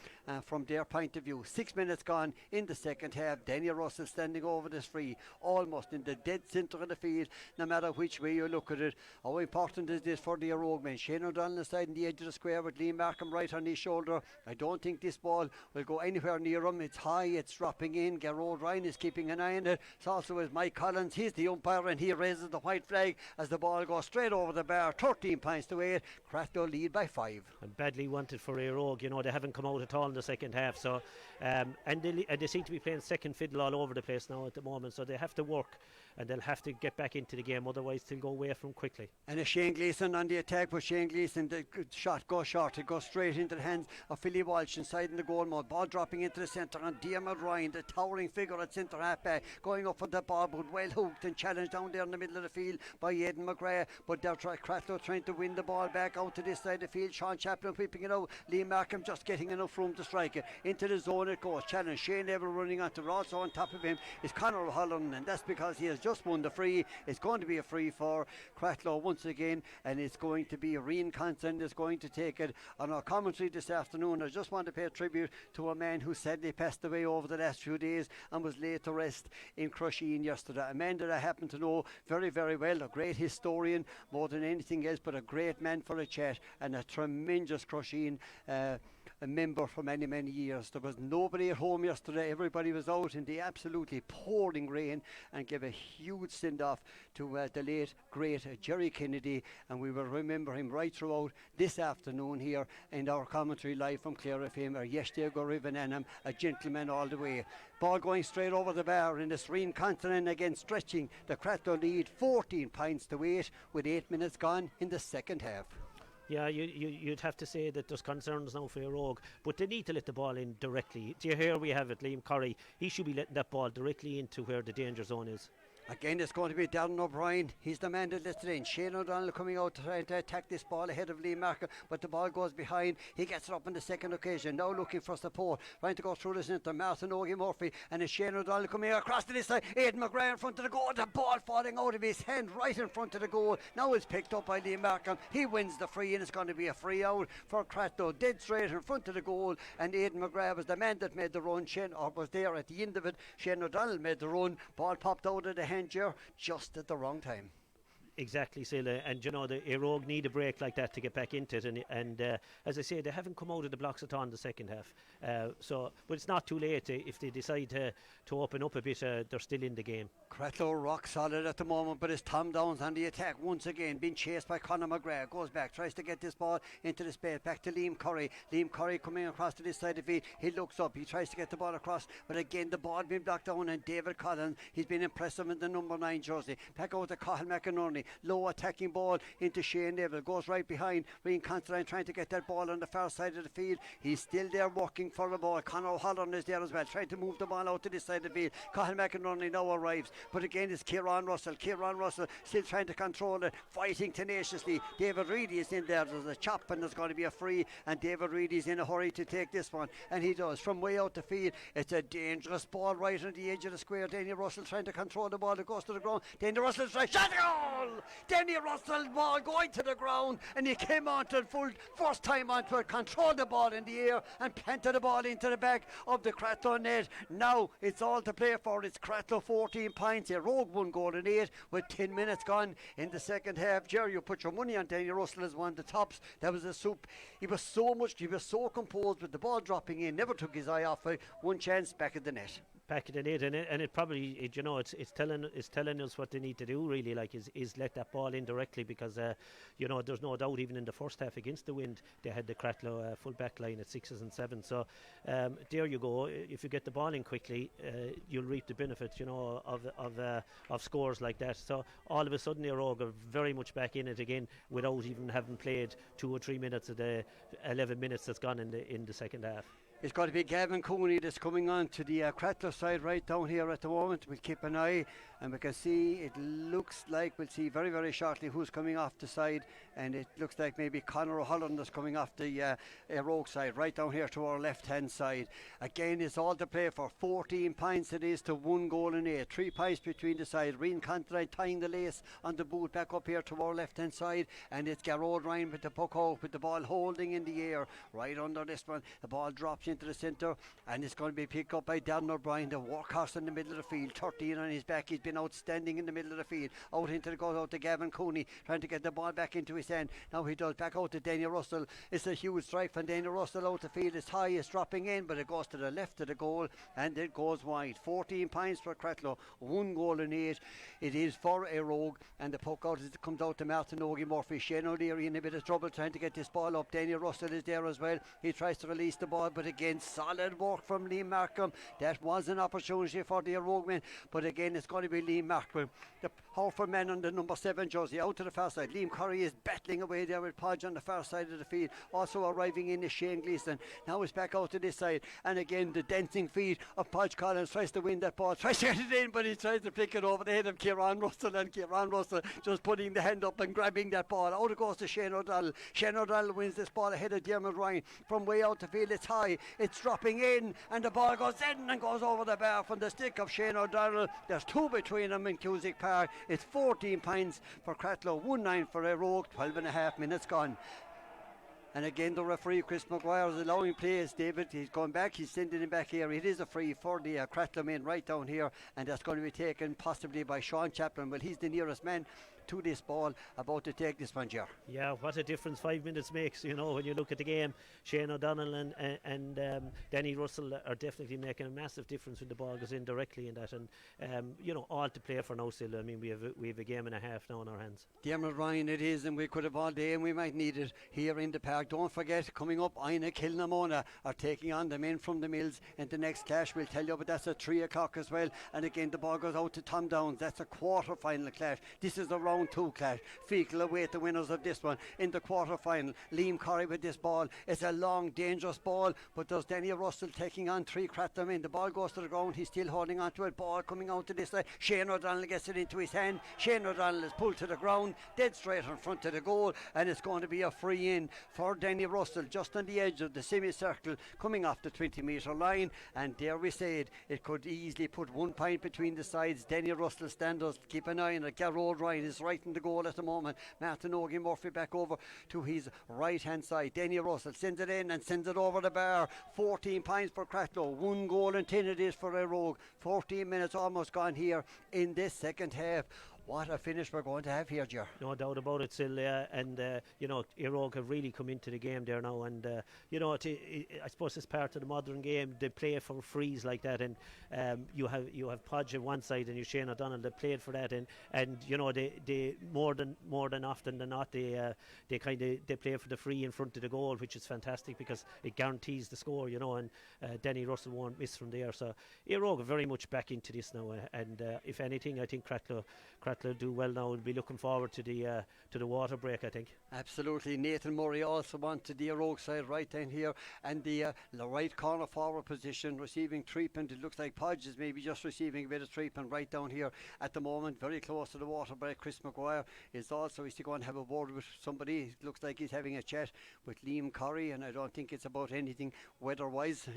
from their point of view. 6 minutes gone in the second half. Danny Russell standing over this free, almost in the dead centre of the field, no matter which way you look at it. How important is this for the Ére Óg men? Shane O'Donnell inside in the edge of the square with Liam Markham right on his shoulder. I don't think this ball will go anywhere near him. It's high, it's dropping in. Gerard Ryan is keeping an eye on it. It's also with Mike Collins. He's the umpire, and he raises the white flag as the ball goes straight over the bar. 13 points to 8. Cratloe lead by 5. And badly wanted for Ére Óg. You know, they haven't come out at all in the second half. So, and they seem to be playing second fiddle all over the place now at the moment. So they have to work, and they'll have to get back into the game. Otherwise, they'll go away from quickly. And a Shane Gleeson on the attack, but Shane Gleeson, the shot goes short. It goes straight into the hands of Philly Walsh inside in the goal mode. Ball dropping into the centre, and Diarmuid Ryan, the towering figure at centre half back, going up for the ball, but well hooked and challenged down there in the middle of the field by Aidan McGrath. But they're Cratloe trying to win the ball back out to this side of the field. Sean Chaplin whipping it out. Liam Markham just getting enough room to strike it. Into the zone it goes. Challenge. Shane Neville running onto it. Also on top of him is Conor O'Halloran, and that's because he has just won the free. It's going to be a free for Cratloe once again, and it's going to be Rian Constant is going to take it. On our commentary this afternoon, I just want to pay tribute to a man who sadly passed away over the last few days and was laid to rest in Crusheen yesterday. A man that I happen to know very, very well, a great historian more than anything else, but a great man for a chat, and a tremendous Crusheen a member for many, many years. There was nobody at home yesterday. Everybody was out in the absolutely pouring rain, and gave a huge send-off to the late, great Jerry Kennedy, and we will remember him right throughout this afternoon here in our commentary live from Clare FM, or Yeshte go Rivenanam, a gentleman all the way. Ball going straight over the bar, and it's Rian Constant again stretching the Cratloe lead 14 points to 8 with 8 minutes gone in the second half. Yeah, you'd have to say that there's concerns now for Ére Óg, but they need to let the ball in directly. Here we have it, Liam Curry. He should be letting that ball directly into where the danger zone is. Again, it's going to be Darren O'Brien. He's the man that lets it in. Shane O'Donnell coming out to try to attack this ball ahead of Liam Markham, but the ball goes behind. He gets it up on the second occasion, now looking for support, trying to go through the centre. Martin Ogie Murphy, and it's Shane O'Donnell coming across to this side. Aidan McGrath in front of the goal. The ball falling out of his hand right in front of the goal. Now it's picked up by Liam Markham. He wins the free, and it's going to be a free out for Cratloe, dead straight in front of the goal. And Aidan McGrath was the man that made the run. Shane, or was there at the end of it. Shane O'Donnell made the run. Ball popped out of the hand here just at the wrong time. Exactly, Sila, and you know the Ére Óg need a break like that to get back into it, and as I say, they haven't come out of the blocks at all in the second half. But it's not too late if they decide to open up a bit. They're still in the game. Cratloe rock solid at the moment, but it's Tom Downs on the attack once again, being chased by Conor McGrath. Goes back, tries to get this ball into the space, back to Liam Curry. Liam Curry coming across to this side of the field. He looks up, he tries to get the ball across, but again the ball being blocked down, and David Collins, he's been impressive in the number 9 jersey. Back out to Cathal McInerney. Low attacking ball into Shane Neville, goes right behind Rian Constant, trying to get that ball on the far side of the field. He's still there working for the ball. Conor O'Halloran is there as well, trying to move the ball out to this side of the field. Cathal McInerney now arrives, but again it's Kieran Russell still trying to control it, fighting tenaciously. David Reedy is in there. There's a chop, and there's going to be a free, and David Reedy is in a hurry to take this one, and he does from way out the field. It's a dangerous ball right on the edge of the square. Danny Russell trying to control the ball. It goes to the ground. Danny Russell tries, shot, goal! Denny Russell ball going to the ground, and he came on to full first time onto it, controlled the ball in the air and planted the ball into the back of the Cratloe net. Now it's all to play for. It's Cratloe 14 points, ÉIRE Óg 1 goal and 8 with 10 minutes gone in the second half. Jerry, you put your money on Denny Russell as one of the tops. That was a soup. He was so composed with the ball dropping in, never took his eye off it. One chance back at the net. Back in it, and it probably, it's telling us what they need to do, really, like is let that ball in directly, because there's no doubt even in the first half against the wind they had the Cratloe full back line at 6s and 7s. So there you go. If you get the ball in quickly, you'll reap the benefits, of scores like that. So all of a sudden ÉIRE Óg are very much back in it again without even having played 2 or 3 minutes of the 11 minutes that's gone in the second half. It's got to be Gavin Cooney that's coming on to the Cratloe side right down here at the moment. We'll keep an eye, and we can see, it looks like we'll see very, very shortly who's coming off the side, and it looks like maybe Conor O'Holland is coming off the ÉIRE Óg side right down here to our left hand side. Again, it's all to play for. 14 points it is to 1 goal and 8. 3 points between the sides. Reen Contride tying the lace on the boot back up here to our left hand side, and it's Garrod Ryan with the puck out, with the ball holding in the air right under this one. The ball drops into the centre, and it's going to be picked up by Darren O'Brien, the workhorse in the middle of the field. 13 on his back. He's been outstanding in the middle of the field. Out into the goal, out to Gavin Cooney, trying to get the ball back into his hand. Now he does. Back out to Danny Russell. It's a huge strike from Danny Russell out the field. It's high, it's dropping in, but it goes to the left of the goal, and it goes wide. 14 points for Cratloe, 1 goal and 8. It is for ÉIRE Óg, and the puck out as it comes out to Martin Ogie Murphy. Shane O'Leary in a bit of trouble trying to get this ball up. Danny Russell is there as well. He tries to release the ball, but again, solid work from Liam Markham. That was an opportunity for the ÉIRE Óg men, but again, it's going to be Liam Markham, the powerful man on the number 7 jersey, out to the far side. Liam Curry is battling away there with Podge on the far side of the field. Also arriving in is Shane Gleeson. Now it's back out to this side, and again the dancing feet of Podge Collins tries to win that ball, tries to get it in, but he tries to flick it over the head of Kieran Russell, and Kieran Russell just putting the hand up and grabbing that ball. Out it goes to Shane O'Donnell. Shane O'Donnell wins this ball ahead of Dermot Ryan from way out the field. It's high, it's dropping in, and the ball goes in and goes over the bar from the stick of Shane O'Donnell. There's 2 between them in Cusick Park. It's 14 points for Cratloe, 1-9 for ÉIRE Óg. 12.5 minutes gone. And again, the referee, Chris Maguire, is allowing plays. David, he's going back, he's sending him back here. It is a free for the Cratloe men right down here, and that's going to be taken possibly by Sean Chaplin. Well, he's the nearest man to this ball, about to take this one, Ger. Yeah, what a difference 5 minutes makes, when you look at the game. Shane O'Donnell and Danny Russell are definitely making a massive difference when the ball goes in directly in that, and all to play for now still. I mean, we have a game and a half now in our hands. Dermot Ryan it is, and we could have all day, and we might need it here in the park. Don't forget, coming up, Ina Kilnamona are taking on the men from the Mills in the next clash. We'll tell you, but that's at 3 o'clock as well. And again, the ball goes out to Tom Downs. That's a quarter final clash. This is the round 2 clash. Fecal await the winners of this one in the quarter final. Liam Curry with this ball. It's a long, dangerous ball, but there's Danny Russell taking on 3 Cratloe men. The ball goes to the ground. He's still holding on to it. Ball coming out to this side. Shane O'Donnell gets it into his hand. Shane O'Donnell is pulled to the ground, dead straight in front of the goal, and it's going to be a free in for Danny Russell just on the edge of the semicircle, coming off the 20-metre line. And there we said it could easily put 1 point between the sides. Danny Russell standards, keep an eye on it. Garrod Ryan is right in the goal at the moment. Martin Ogie Murphy back over to his right hand side. Danny Russell sends it in and sends it over the bar. 14 points for Cratloe, 1 goal and 10 it is for ÉIRE Óg. 14 minutes almost gone here in this second half. What a finish we're going to have here, Ger. No doubt about it, Sil. And ÉIRE Óg have really come into the game there now. And, I suppose it's part of the modern game. They play for frees like that. And you have Podge on one side and you Shane O'Donnell that played for that. And they more than often than not, they play for the free in front of the goal, which is fantastic because it guarantees the score, and Danny Russell won't miss from there. So ÉIRE Óg are very much back into this now. And if anything, I think Cratloe do well now. We'll be looking forward to the water break, I think. Absolutely. Nathan Murray also wanted the ÉIRE Óg side right down here, and the right corner forward position receiving treatment. It looks like Podge is maybe just receiving a bit of treatment right down here at the moment, very close to the water break. Chris Maguire is also, is he going to have a word with somebody? It looks like he's having a chat with Liam Curry, and I don't think it's about anything weather-wise.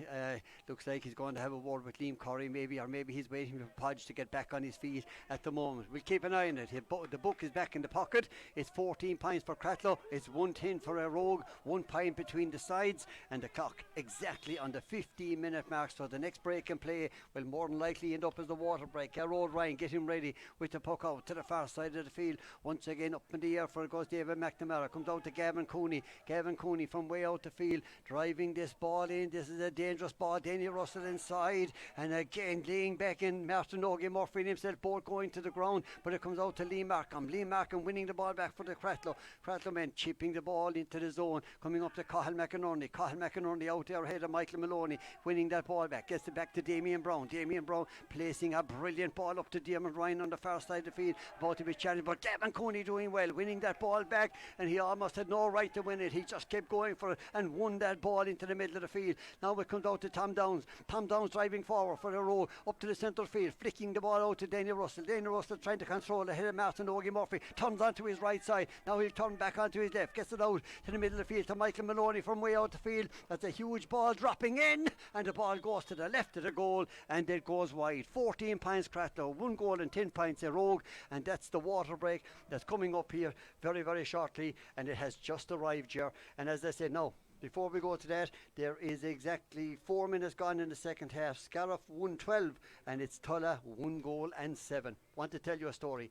Looks like he's going to have a word with Liam Curry maybe, or maybe he's waiting for Podge to get back on his feet at the moment. We'll keep keep an eye on it. The book is back in the pocket. It's 14 points for Cratloe. It's 110 for ÉIRE Óg. 1 point between the sides, and the clock exactly on the 15-minute mark. So the next break in play will more than likely end up as the water break. ÉIRE Óg Ryan getting ready with the puck out to the far side of the field. Once again up in the air for it goes David McNamara. Comes out to Gavin Cooney. Gavin Cooney from way out the field, driving this ball in. This is a dangerous ball. Danny Russell inside, and again laying back in. Martin Ogie Murphy and himself both going to the ground, but it comes out to Lee Markham. Lee Markham winning the ball back for the Cratloe men, chipping the ball into the zone, coming up to Cathal McInerney. Cathal McInerney out there ahead of Michael Maloney, winning that ball back, gets it back to Damien Brown. Damien Brown placing a brilliant ball up to Diarmuid Ryan on the far side of the field, about to be challenged, but Gavin Cooney doing well, winning that ball back, and he almost had no right to win it. He just kept going for it and won that ball into the middle of the field. Now it comes out to Tom Downs. Tom Downs driving forward for the row up to the central field, flicking the ball out to Daniel Russell. Daniel Russell trying to control ahead of Martin Ogie Murphy, turns onto his right side. Now he'll turn back onto his left, gets it out to the middle of the field to Michael Maloney from way out the field. That's a huge ball dropping in, and the ball goes to the left of the goal, and it goes wide. 14 points Cratloe, 1 goal and 10 points ÉIRE Óg, and that's the water break that's coming up here very, very shortly, and it has just arrived here. And as I said, now before we go to that, there is exactly 4 minutes gone in the second half. Scariff 1-12, and it's Tulla 1 goal and 7. Want to tell you a story.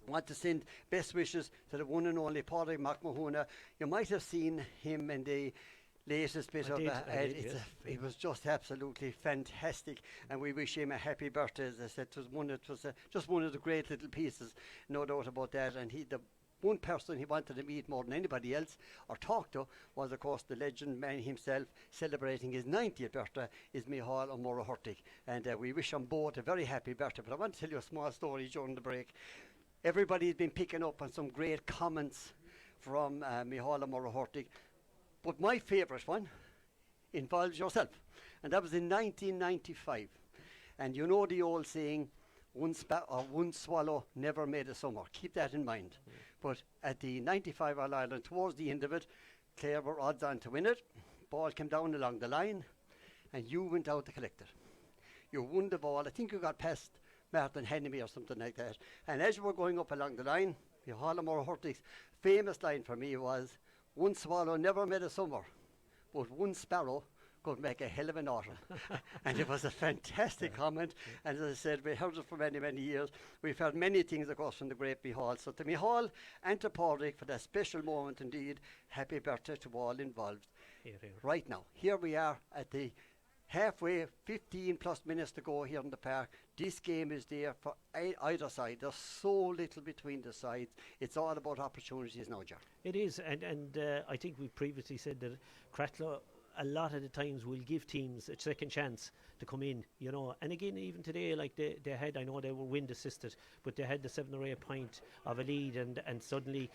Want to send best wishes to the one and only Padraig McMahon. You might have seen him in the latest bit of it. It was just absolutely fantastic, and we wish him a happy birthday. As I said, it was just one of the great little pieces, no doubt about that. And the one person he wanted to meet more than anybody else or talk to was, of course, the legend man himself, celebrating his 90th birthday, is Micheál O'Mara Hurtig, and we wish them both a very happy birthday. But I want to tell you a small story during the break. Everybody's been picking up on some great comments from Micheál O'Mara Hurtig, but my favourite one involves yourself, and that was in 1995. And you know the old saying, one swallow never made a summer. Keep that in mind. But at the 95 All-Ireland, towards the end of it, Clare were odds on to win it. Ball came down along the line, and you went out to collect it. You won the ball. I think you got past Martin Hennemy or something like that. And as you were going up along the line, Micheál O'Mara Hurtig's famous line for me was, one swallow never made a summer, but one sparrow could make a hell of an autumn. And it was a fantastic comment, and as I said, we heard it for many, many years. We've heard many things, of course, from the great Micheál. So to Micheál and to Padraig, for that special moment indeed, happy birthday to all involved. Here. Right now, here we are at the halfway, 15 plus minutes to go here in the park. This game is there for either side. There's so little between the sides. It's all about opportunities now, Ger. It is, and I think we previously said that Cratloe a lot of the times will give teams a second chance to come in, you know. And again, even today, like they had, I know they were wind assisted, but they had the 7 or 8 point of a lead, and suddenly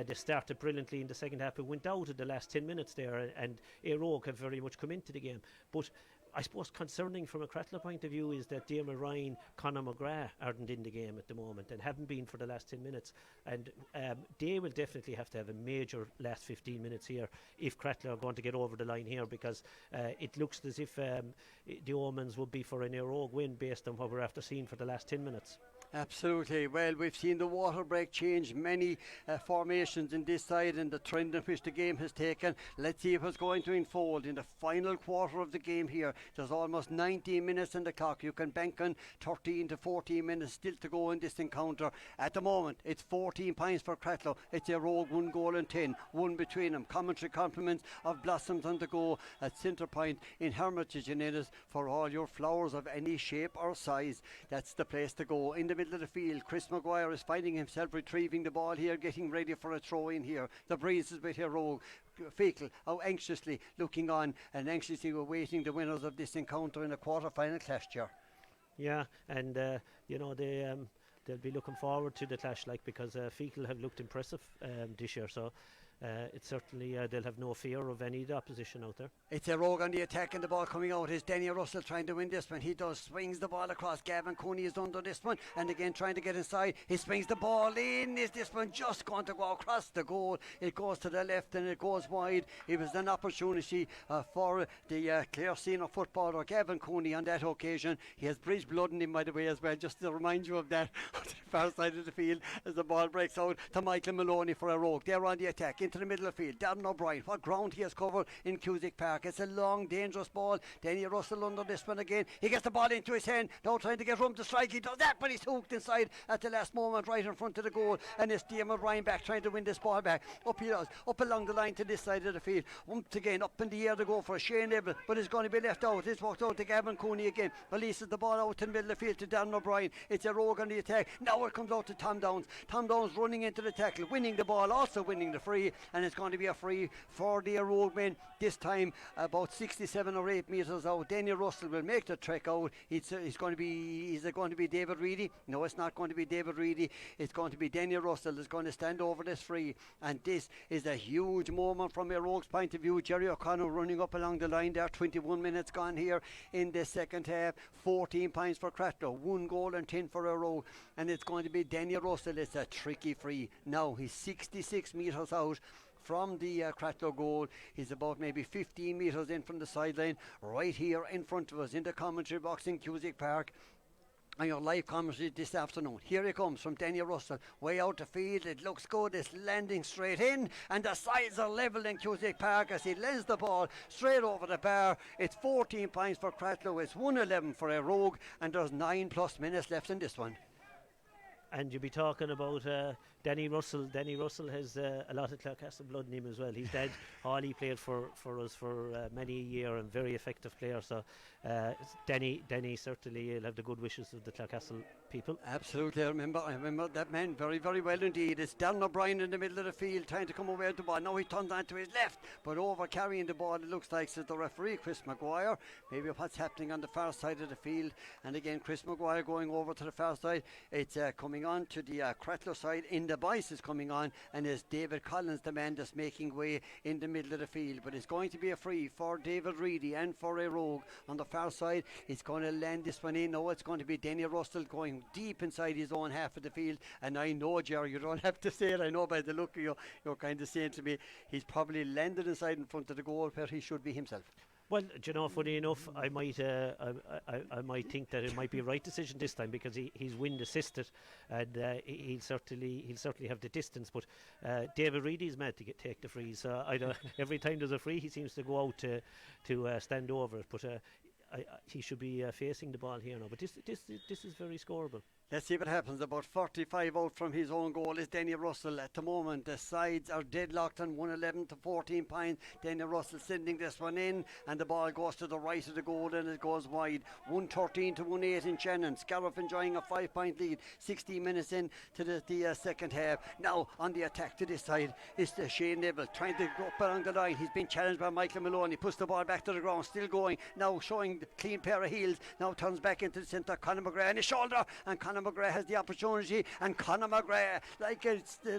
they started brilliantly in the second half. It went out in the last 10 minutes there, and ÉIRE Óg have very much come into the game. But I suppose concerning from a Cratloe point of view is that Diarmuid Ryan, Conor McGrath aren't in the game at the moment and haven't been for the last 10 minutes. And they will definitely have to have a major last 15 minutes here if Cratloe are going to get over the line here, because it looks as if the omens would be for an ÉIRE Óg win based on what we're after seeing for the last 10 minutes. Absolutely. Well, we've seen the water break change many formations in this side, and the trend in which the game has taken. Let's see what's going to unfold in the final quarter of the game here. There's almost 19 minutes on the clock. You can bank on 13 to 14 minutes still to go in this encounter. At the moment, it's 14 points for Cratloe. It's ÉIRE Óg 1 goal and 10. One between them. Commentary compliments of Blossoms on the go at centre point in Hermitage in Ennis for all your flowers of any shape or size. That's the place to go. In the middle of the field, Chris Maguire is finding himself retrieving the ball here, getting ready for a throw in here. The breeze is with ÉIRE Óg. Fecal anxiously looking on and anxiously awaiting the winners of this encounter in a quarter-final clash, Ger. Yeah, and you know, they'll be looking forward to the clash, like, because Fecal have looked impressive this year. So it's certainly they'll have no fear of any of the opposition out there. It's a Rogue on the attack and the ball coming out. Is Danny Russell trying to win this one? He does, swings the ball across. Gavin Cooney is under this one, and again trying to get inside. He swings the ball in. Is this one just going to go across the goal? It goes to the left and it goes wide. It was an opportunity for the Clare senior footballer Gavin Cooney on that occasion. He has bridge blood in him, by the way, as well, just to remind you of that. To the far side of the field as the ball breaks out to Michael Maloney for a Rogue. They're on the attack into the middle of the field. Darren O'Brien, what ground he has covered in Cusick Park. It's a long, dangerous ball. Danny Russell under this one again. He gets the ball into his hand, now trying to get room to strike. He does that, but he's hooked inside at the last moment, right in front of the goal. And it's Diarmuid Ryan back trying to win this ball back. Up he does, up along the line to this side of the field. Once again, up in the air to go for a Shane Neville, but it's going to be left out. It's walked out to Gavin Cooney again. Releases the ball out in the middle of the field to Darren O'Brien. It's a Rogue on the attack. Now it comes out to Tom Downs. Tom Downs running into the tackle, winning the ball, also winning the free, and it's going to be a free for the Rogue men. This time about 67 or 8 metres out. Danny Russell will make the trek out. Is it going to be David Reedy? No, it's not going to be David Reedy. It's going to be Danny Russell is going to stand over this free, and this is a huge moment from a Rogue's point of view. Jerry O'Connor running up along the line there. 21 minutes gone here in the second half. 14 points for Cratloe, 1 goal and 10 for a Rogue, and it's going to be Danny Russell. It's a tricky free. Now he's 66 metres out from the Cratloe goal. He's about maybe 15 metres in from the sideline, right here in front of us in the commentary box in Cusick Park. On your live commentary this afternoon. Here he comes from Danny Russell, way out the field. It looks good. It's landing straight in, and the sides are level in Cusick Park as he lends the ball straight over the bar. It's 14 points for Cratloe. It's 1-11 for a Rogue, and there's 9+ minutes left in this one. And you'll be talking about Danny Russell. Danny Russell has a lot of Cloncaster blood in him as well. His dad, Hawley, played for us for many a year, and very effective player. So Danny certainly will have the good wishes of the Cloncaster people. Absolutely, I remember that man very, very well indeed. It's Darren O'Brien in the middle of the field trying to come away with the ball. Now he turns on to his left, but over carrying the ball, it looks like, says the referee, Chris Maguire. Maybe what's happening on the far side of the field. And again, Chris Maguire going over to the far side. It's coming on to the Cratloe side. In the Bice is coming on, and it's David Collins, the man that's making way in the middle of the field. But it's going to be a free for David Reedy and for a Rogue on the far side. It's going to land this one in. Now it's going to be Danny Russell going deep inside his own half of the field. And I know, Jerry, you don't have to say it. I know by the look of you, you're kind of saying to me, he's probably landed inside in front of the goal where he should be himself. Well, do you know, funny enough, I might think that it might be a right decision this time, because he's wind assisted, and he'll certainly have the distance. But David Reedy's mad to take the free. So every time there's a free, he seems to go out to stand over it. But he should be facing the ball here now. But this is very scoreable. Let's see what happens. About 45 out from his own goal is Danny Russell. At the moment, the sides are deadlocked on 1-11 to 14 points. Danny Russell sending this one in, and the ball goes to the right of the goal and it goes wide. 1-13 to 1-8 in Shannon. Scariff enjoying a 5-point lead. 16 minutes in to the second half. Now on the attack to this side is Shane Neville trying to go up along the line. He's been challenged by Michael Maloney. Puts the ball back to the ground. Still going. Now showing the clean pair of heels. Now turns back into the centre. Conor McGrath on his shoulder, and Conor McGrath has the opportunity, and Conor McGrath,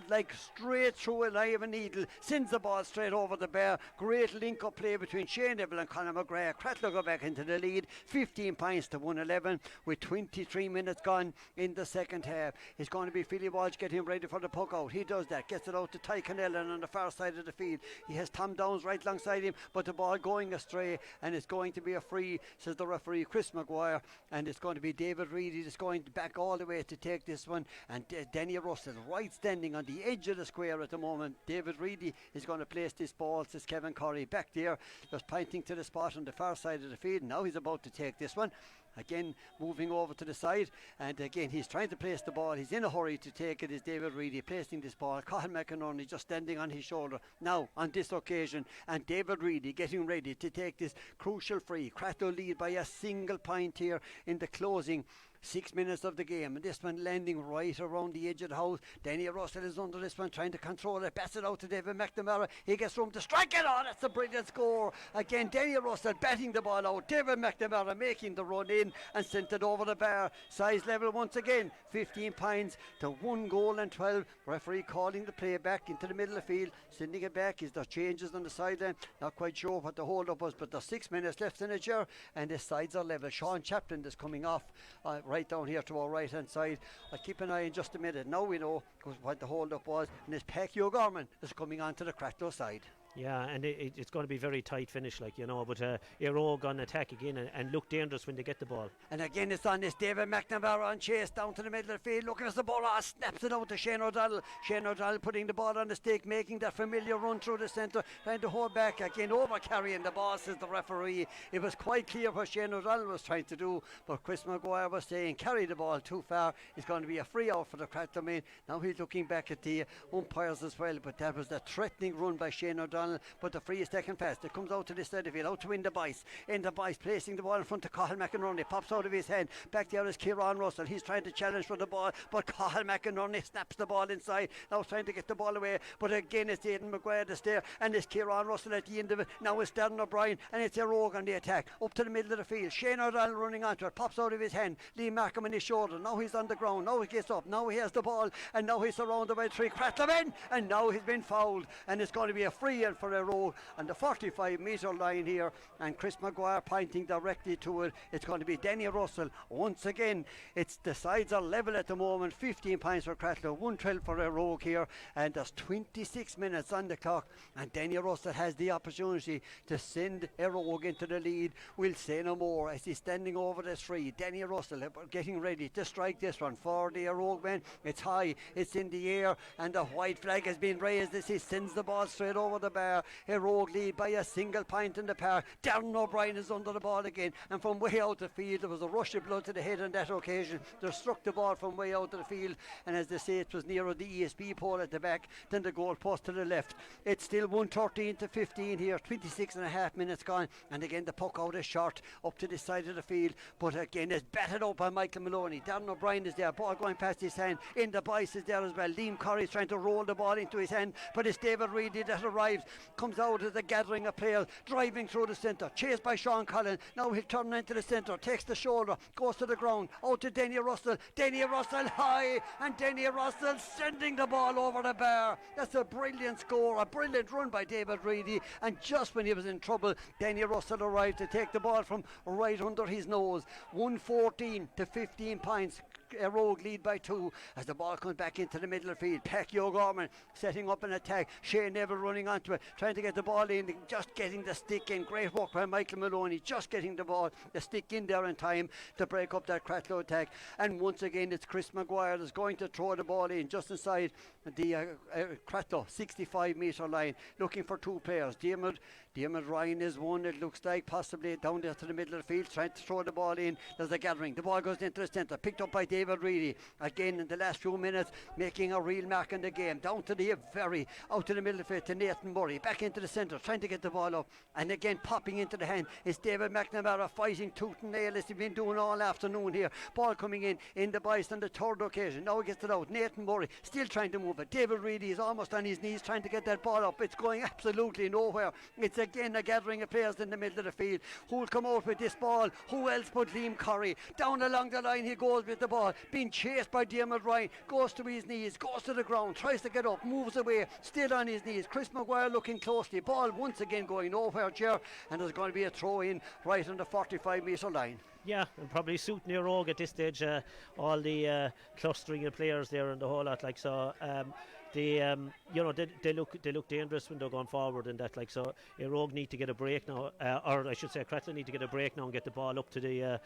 like straight through a eye of a needle, sends the ball straight over the bar. Great link-up play between Shane Neville and Conor McGrath. Cratloe go back into the lead, 15 points to 1-11 with 23 minutes gone in the second half. It's going to be Philly Walsh getting ready for the puck out. He does that, gets it out to Ty Connellan on the far side of the field. He has Tom Downs right alongside him, but the ball going astray, and it's going to be a free, says the referee Chris Maguire, and it's going to be David Reedy that's going back all the way to take this one, and Danny Russell right standing on the edge of the square at the moment. David Reedy is going to place this ball, says Kevin Corey, back there, just pointing to the spot on the far side of the field. Now he's about to take this one. Again, moving over to the side, and again he's trying to place the ball. He's in a hurry to take it. Is David Reedy placing this ball? Cathal McInerney just standing on his shoulder now on this occasion, and David Reedy getting ready to take this crucial free. Cratloe lead by a single point here in the closing 6 minutes of the game, and this one landing right around the edge of the house. Danny Russell is under this one, trying to control it, pass it out to David McNamara. He gets room to strike it. Oh, that's a brilliant score. Again, Danny Russell batting the ball out. David McNamara making the run in and sent it over the bar. Size level once again, 15 points to 1 goal and 12. Referee calling the play back into the middle of the field, sending it back. Is there changes on the sideline? Not quite sure what the hold up was, but there's 6 minutes left in the year, and the sides are level. Sean Chaplin is coming off right down here to our right hand side. I'll keep an eye in just a minute. Now we know what the hold up was, and this Peck O'Gorman is coming on to the Cratloe side. Yeah, and it's going to be very tight finish, like, you know, but ÉIRE Óg going to attack again and look dangerous when they get the ball. And again it's on this David McNamara on chase down to the middle of the field, looking at the ball, snaps it out to Shane O'Donnell. Shane O'Donnell putting the ball on the stick, making that familiar run through the centre, trying to hold back, again over carrying the ball, says the referee. It was quite clear what Shane O'Donnell was trying to do, but Chris Maguire was saying carry the ball too far. It's going to be a free out for the Cratloe man. Now he's looking back at the umpires as well, but that was a threatening run by Shane O'Donnell, but the free is taken fast. It comes out to this side of the field, out to win the Bice. In the Bice, placing the ball in front of Cathal McInerney. Pops out of his hand. Back there is Kieran Russell. He's trying to challenge for the ball, but Cathal McInerney snaps the ball inside. Now trying to get the ball away, but again it's Aidan Maguire that's there, and it's Kieran Russell at the end of it. Now it's Darren O'Brien, and it's ÉIRE Óg on the attack. Up to the middle of the field. Shane O'Donnell running onto it. Pops out of his hand. Lee Markham on his shoulder. Now he's on the ground. Now he gets up. Now he has the ball, and now he's surrounded by 3 Cratloe men, and now he's been fouled, and it's going to be a free in for ÉIRE Óg on the 45-metre line here, and Chris Maguire pointing directly to it. It's going to be Danny Russell once again. It's the sides are level at the moment. 15 points for Cratloe, 1-12 for ÉIRE Óg here, and there's 26 minutes on the clock, and Danny Russell has the opportunity to send ÉIRE Óg into the lead. We'll say no more as he's standing over the tree. Danny Russell getting ready to strike this one for the ÉIRE Óg men. It's high, it's in the air, and the white flag has been raised as he sends the ball straight over the bar. ÉIRE Óg lead by a single point in the park. Darren O'Brien is under the ball again, and from way out the field there was a rush of blood to the head on that occasion. They struck the ball from way out of the field, and as they say, it was nearer the ESB pole at the back than the goal post to the left. It's still 1:13 to 15 here, 26 and a half minutes gone, and again the puck out is short up to the side of the field, but again it's batted up by Michael Maloney. Darren O'Brien is there, ball going past his hand. In the Bice is there as well. Liam Curry is trying to roll the ball into his hand, but it's David Reedy that arrives, comes out as a gathering of players, driving through the centre, chased by Sean Collins. Now he'll turn into the centre, takes the shoulder, goes to the ground, out to Denny Russell. Denny Russell high, and Denny Russell sending the ball over the bar. That's a brilliant score, a brilliant run by David Reedy, and just when he was in trouble, Denny Russell arrived to take the ball from right under his nose. 1:14 to 15 points. ÉIRE Óg lead by 2 as the ball comes back into the middle of the field. Peck O'Gorman setting up an attack. Shane Neville running onto it, trying to get the ball in, just getting the stick in. Great work by Michael Maloney, just getting the stick in there in time to break up that Cratloe attack. And once again it's Chris Maguire that's going to throw the ball in just inside the Cratloe 65-metre line, looking for 2 players. Diarmuid Ryan is one, it looks like, possibly down there to the middle of the field, trying to throw the ball in. There's a gathering. The ball goes into the centre, picked up by David Reedy. Again in the last few minutes, making a real mark in the game. Down to the very, out to the middle of it to Nathan Murray. Back into the centre, trying to get the ball up. And again, popping into the hand is David McNamara, fighting tooth and nail as he's been doing all afternoon here. Ball coming in the Bice on the 3rd occasion. Now he gets it out. Nathan Murray still trying to move it. David Reedy is almost on his knees trying to get that ball up. It's going absolutely nowhere. It's again a gathering of players in the middle of the field. Who'll come out with this ball? Who else but Liam Curry? Down along the line he goes with the ball, being chased by Diarmuid Ryan, goes to his knees, goes to the ground, tries to get up, moves away, still on his knees. Chris Maguire looking closely, ball once again going nowhere, Ger, and there's going to be a throw in right on the 45-metre line. Yeah, and probably suiting ÉIRE Óg at this stage, all the clustering of players there and the whole lot, like, so they look dangerous when they're going forward, and that, like, so ÉIRE Óg need to get a break now, or I should say Cratloe need to get a break now and get the ball up to their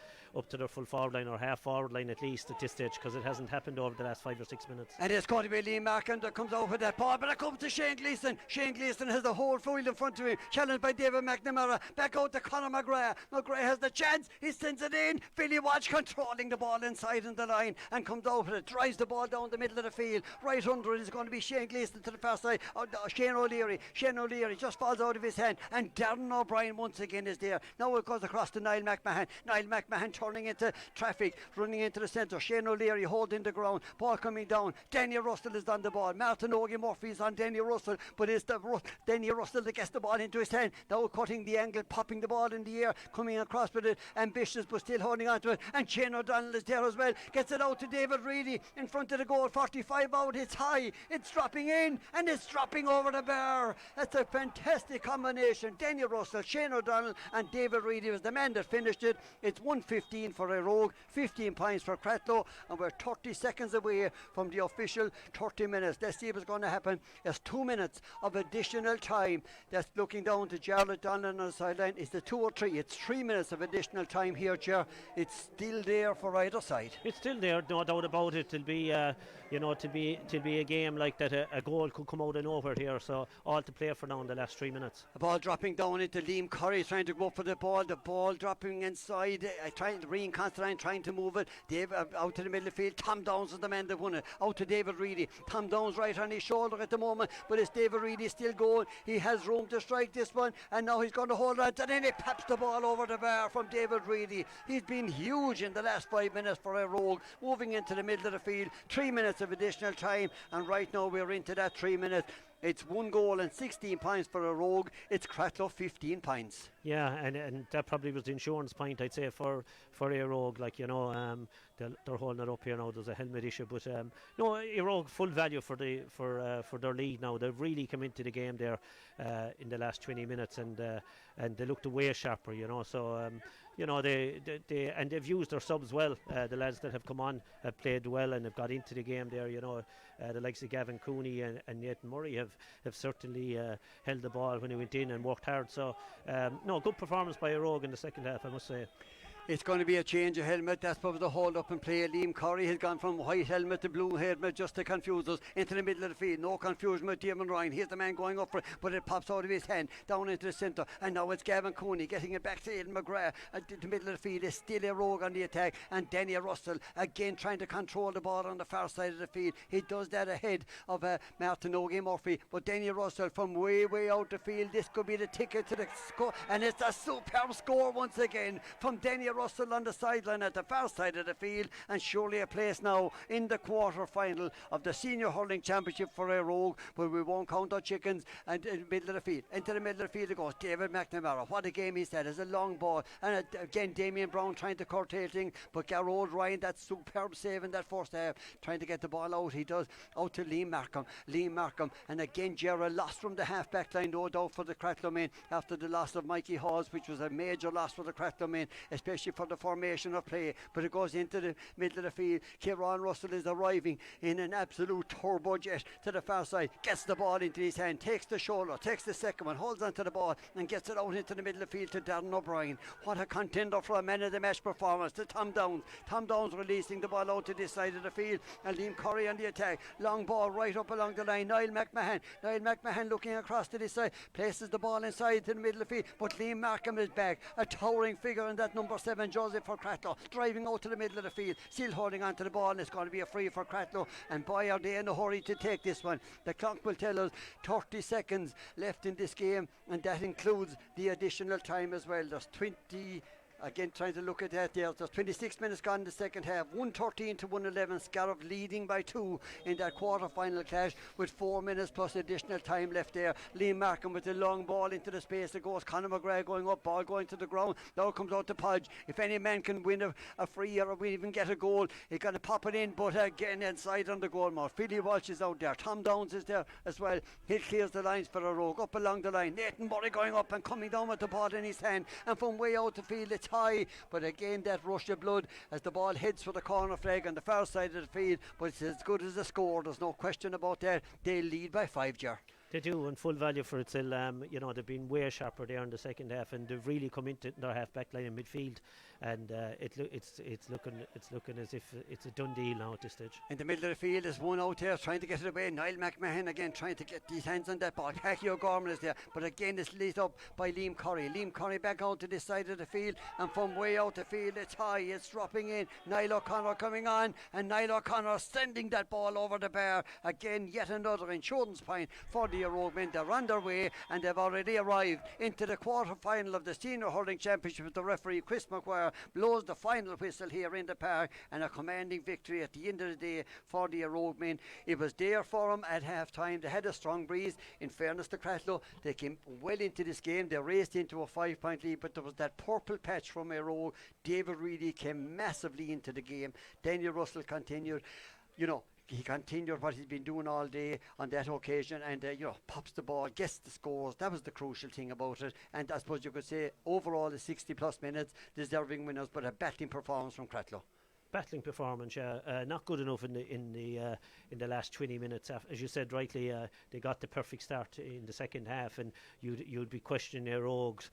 full forward line, or half forward line at least at this stage, because it hasn't happened over the last 5 or 6 minutes. And it's going to be Liam Markham that comes out with that ball, but it comes to Shane Gleeson. Shane Gleeson has the whole field in front of him, challenged by David McNamara. Back out to Conor McGrath. McGrath has the chance, he sends it in. Billy Walsh controlling the ball inside in the line and comes out with it, drives the ball down the middle of the field. Right under it is going to be be Shane Gleeson to the far side. Shane O'Leary just falls out of his hand, and Darren O'Brien once again is there. Now it goes across to Niall McMahon. Niall McMahon turning into traffic, running into the centre. Shane O'Leary holding the ground, ball coming down. Danny Russell is on the ball. Martin Ogie Murphy is on Danny Russell, but it's Danny Russell that gets the ball into his hand. Now cutting the angle, popping the ball in the air, coming across with it, ambitious but still holding on to it. And Shane O'Donnell is there as well. Gets it out to David Reedy in front of the goal. 45 out. It's high. It's dropping in, and it's dropping over the bar. That's a fantastic combination. Danny Russell, Shane O'Donnell, and David Reedy was the man that finished it. It's 1:15 for ÉIRE Óg, 15 points for Cratloe, and we're 30 seconds away from the official 30 minutes. Let's see what's going to happen. There's 2 minutes of additional time. That's looking down to Jarlath Donlan on the sideline. Is it 2 or 3? It's 3 minutes of additional time here, Ger. It's still there for either side. It's still there, no doubt about it. It'll be, to be a game like that. A goal could come out of nowhere here. So all to play for now in the last 3 minutes. The ball dropping down into Liam Curry, trying to go for the ball. The ball dropping inside. Rian Constantine trying to move it. Dave out to the middle of the field. Tom Downs is the man that won it. Out to David Reedy. Tom Downs right on his shoulder at the moment, but it's David Reedy still going. He has room to strike this one, and now he's going to hold on. And then he paps the ball over the bar from David Reedy. He's been huge in the last 5 minutes for ÉIRE Óg, moving into the middle of the field. 3 minutes of additional time, and right now we're into that 3 minutes. It's 1 goal and 16 points for ÉIRE Óg. It's Cratloe 15 points. Yeah, and that probably was the insurance point, I'd say, for ÉIRE Óg. Like, they're holding it up here now. There's a helmet issue, but no, ÉIRE Óg full value for their lead now. They've really come into the game there in the last 20 minutes, and they looked way sharper. So they've used their subs well. The lads that have come on have played well and have got into the game there. The likes of Gavin Cooney and Nathan Murray have certainly held the ball when he went in and worked hard. So good performance by ÉIRE Óg in the second half, I must say. It's going to be a change of helmet. That's probably the hold up and play. Liam Curry has gone from white helmet to blue helmet just to confuse us into the middle of the field. No confusion with Damon Ryan. Here's the man going up for it, but it pops out of his hand down into the centre. And now it's Gavin Cooney getting it back to Aidan McGrath. At the middle of the field is still ÉIRE Óg on the attack. And Danny Russell again trying to control the ball on the far side of the field. He does that ahead of Martin Ogie Murphy. But Danny Russell from way out the field. This could be the ticket to the score. And it's a superb score once again from Danny Russell on the sideline at the far side of the field, and surely a place now in the quarter final of the Senior Hurling Championship for ÉIRE Óg, but we won't count our chickens. And in the middle of the field, into the middle of the field it goes David McNamara. What a game he's had. It's a long ball, and again Damien Brown trying to curtail things, but Garrod Ryan, that superb save in that first half, trying to get the ball out. He does, out to Liam Markham, and again Gerald lost from the half back line, no doubt, for the Cratloe men after the loss of Mikey Hawes, which was a major loss for the Cratloe men, especially for the formation of play. But it goes into the middle of the field. Kieran Russell is arriving in an absolute turbojet to the far side, gets the ball into his hand, takes the shoulder, takes the second one, holds onto the ball and gets it out into the middle of the field to Darren O'Brien. What a contender for a man of the match performance to Tom Downs releasing the ball out to this side of the field, and Liam Curry on the attack. Long ball right up along the line. Niall McMahon looking across to this side, places the ball inside to the middle of the field, but Liam Markham is back, a towering figure in that number 7 Joseph for Cratloe, driving out to the middle of the field, still holding on to the ball, and it's going to be a free for Cratloe. And boy, are they in a hurry to take this one. The clock will tell us 30 seconds left in this game, and that includes the additional time as well. There's 20. Again, trying to look at that there. There's 26 minutes gone in the second half. 113 to 111. Scariff leading by 2 in that quarter-final clash with 4 minutes plus additional time left there. Liam Markham with the long ball into the space. It goes Conor McGrath going up, ball going to the ground. Now comes out to Podge. If any man can win a free or even get a goal, he's going to pop it in, but again inside on the goal mouth. Philly Walsh is out there. Tom Downs is there as well. He clears the lines for ÉIRE Óg. Up along the line. Nathan Murray going up and coming down with the ball in his hand. And from way out the field, it's high, but again that rush of blood as the ball heads for the corner flag on the far side of the field, but it's as good as a score, there's no question about that. They lead by 5, Jar. They do, and full value for it. You know, they've been way sharper there in the second half, and they've really come into their half back line in midfield, and it's looking as if it's a done deal now at this stage. In the middle of the field, there's one out there trying to get it away. Niall McMahon again trying to get these hands on that ball. Hackie O'Gorman is there, but again it's lit up by Liam Curry. Liam Curry back out to this side of the field, and from way out the field it's high, it's dropping in. Niall O'Connor coming on, and Niall O'Connor sending that ball over the bar. Again, yet another insurance point for the ÉIRE Óg men. They're on their way, and they've already arrived into the quarter-final of the Senior Hurling Championship. With the referee Chris McGuire blows the final whistle here in the park, and a commanding victory at the end of the day for the ÉIRE Óg men. It was there for them at half time. They had a strong breeze. In fairness to Cratloe, they came well into this game. They raced into a 5-point lead, but there was that purple patch from ÉIRE Óg. David Reedy came massively into the game. Danny Russell continued, you know, he continued what he's been doing all day on that occasion, and you know, pops the ball, gets the scores. That was the crucial thing about it. And I suppose you could say overall the 60 plus minutes deserving winners, but a battling performance from Cratloe. Battling performance, not good enough in the last 20 minutes. As you said rightly, they got the perfect start in the second half, and you'd be questioning ÉIRE Óg's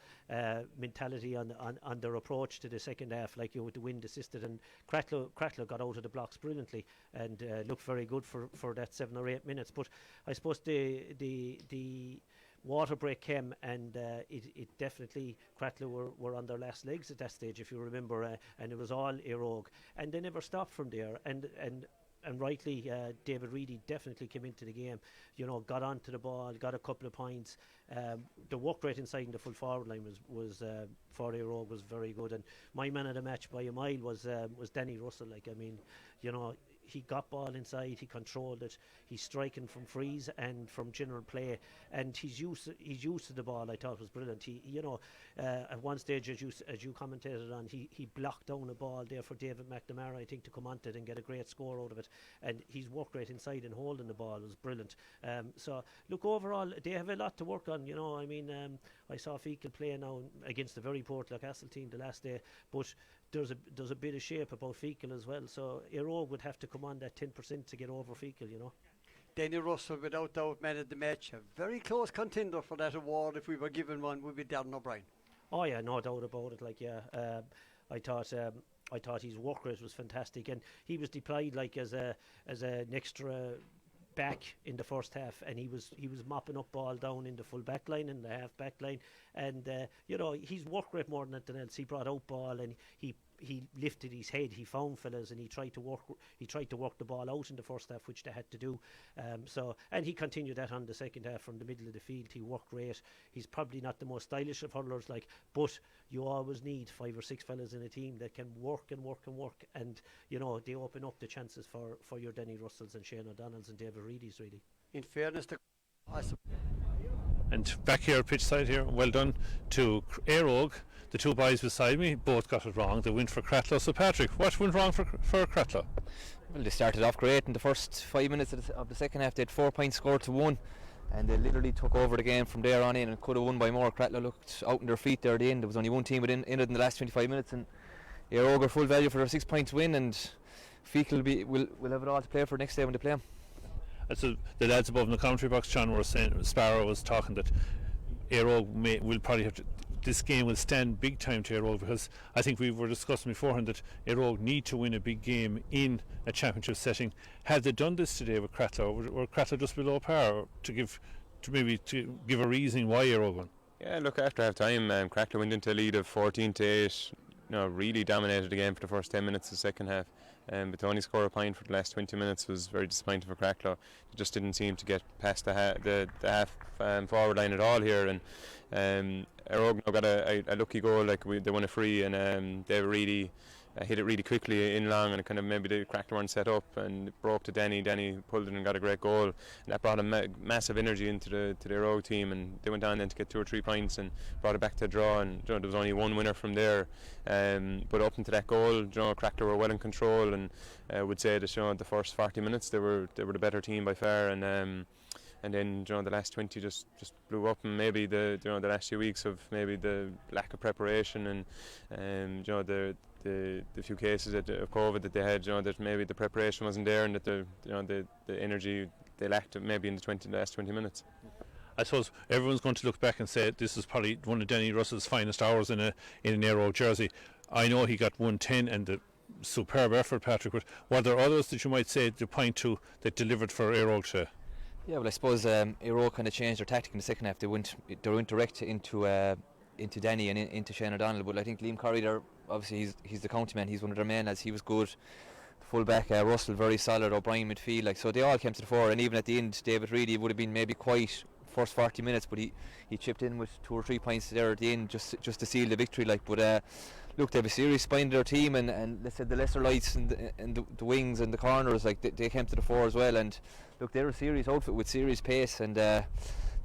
mentality on their approach to the second half, like you with the wind assisted. And Cratloe got out of the blocks brilliantly and looked very good for that 7 or 8 minutes. But I suppose the water break came, and it definitely, Cratloe were on their last legs at that stage, if you remember, and it was all ÉIRE Óg, and they never stopped from there. And rightly, David Reedy definitely came into the game, you know, got onto the ball, got a couple of points. The work rate inside in the full forward line was for ÉIRE Óg was very good, and my man of the match by a mile was Danny Russell. Like, I mean, you know, he got ball inside, he controlled it, he's striking from frees and from general play, and he's used to the ball. I thought was brilliant. He, you know, at one stage, as you commentated on, he blocked down a ball there for David McNamara, I think, to come onto it and get a great score out of it, and his work rate inside and holding the ball was brilliant. So look, overall they have a lot to work on, you know. I mean, I saw Fecal play now against a very poor Clare team the last day, but there's a bit of shape about Fecal as well, so ÉIRE Óg would have to come on that 10% to get over Fecal, you know. Danny Russell, without doubt, man of the match. A very close contender for that award. If we were given one, would be Darren O'Brien. Oh yeah, no doubt about it. Like, yeah, I thought his work rate was fantastic, and he was deployed like as an extra back in the first half, and he was mopping up ball down in the full back line and the half back line, and you know, his work rate more than anything else. He brought out ball, and he lifted his head, he found fellas, and he tried to work the ball out in the first half, which they had to do. So, and he continued that on the second half from the middle of the field. He worked great. He's probably not the most stylish of hurlers, like, but you always need 5 or 6 fellas in a team that can work, and you know, they open up the chances for your Danny Russells and Shane O'Donnells and David Reedys, really. In fairness to And back here, pitch side here, well done to ÉIRE Óg. The two boys beside me both got it wrong. They went for Cratloe. So Patrick, what went wrong for Cratloe? Well, they started off great in the first 5 minutes of the second half. They had 4 points scored to 1, and they literally took over the game from there on in and could have won by more. Cratloe looked out on their feet there at the end. There was only one team in it in the last 25 minutes, and ÉIRE Óg are full value for their 6 points win, and Fecal will have it all to play for next day when they play them. So the lads above in the commentary box, John, were saying, Sparrow was talking that ÉIRE Óg will probably have to, this game will stand big time to ÉIRE Óg, because I think we were discussing beforehand that ÉIRE Óg need to win a big game in a championship setting. Have they done this today with Cratloe? Or Cratloe just below par to give a reasoning why ÉIRE Óg won? Yeah, look, after half time, Cratloe went into a lead of 14-8. You know, really dominated the game for the first 10 minutes of the second half. But to only score a point for the last 20 minutes was very disappointing for Cratloe. It just didn't seem to get past the half forward line at all here. And ÉIRE Óg now got a lucky goal, like they won a free, and they really hit it really quickly in long, and it kind of maybe the Cratloe weren't set up, and it broke to Danny. Danny pulled it and got a great goal, and that brought a massive energy into the ÉIRE Óg team, and they went on then to get 2 or 3 points and brought it back to a draw. And you know, there was only one winner from there, but up into that goal, you know, Cratloe were well in control, and I would say that, you know, the first 40 minutes they were the better team by far, and then, you know, the last 20 just blew up, and maybe the last few weeks of maybe the lack of preparation and you know, the few cases of COVID that they had, you know, that maybe the preparation wasn't there, and that the energy they lacked maybe in the last 20 minutes. I suppose everyone's going to look back and say this is probably one of Danny Russell's finest hours in an ÉIRE Óg jersey. I know he got 110 and the superb effort, Patrick, but were there others that you might say to point to that delivered for ÉIRE Óg today? Yeah, well, I suppose ÉIRE Óg kind of changed their tactic in the second half. They went direct into Danny and into Shane O'Donnell, but I think Liam Curry there, obviously he's the county man, he's one of their men, as he was good. Full back, Russell very solid, O'Brien midfield, so they all came to the fore, and even at the end David Reedy would have been maybe quiet first 40 minutes, but he chipped in with 2 or 3 points there at the end just to seal the victory. But look, they have a serious spine to their team, and let's say the lesser lights and the wings and the corners, like they came to the fore as well. And look, they're a serious outfit with serious pace, and they'll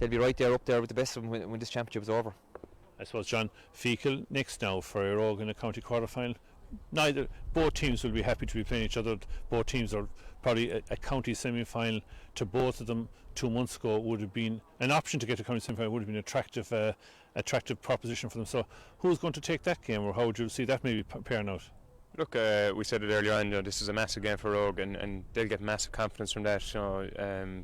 be right there up there with the best of them when this championship is over. I suppose, John, Feakle next now for ÉIRE Óg in a county quarter-final. Both teams will be happy to be playing each other. Both teams are probably a county semi-final. To both of them 2 months ago would have been an option to get to county semi-final, would have been an attractive proposition for them. So who's going to take that game, or how would you see that maybe pairing out? Look, we said it earlier on, this is a massive game for Óg, and they'll get massive confidence from that,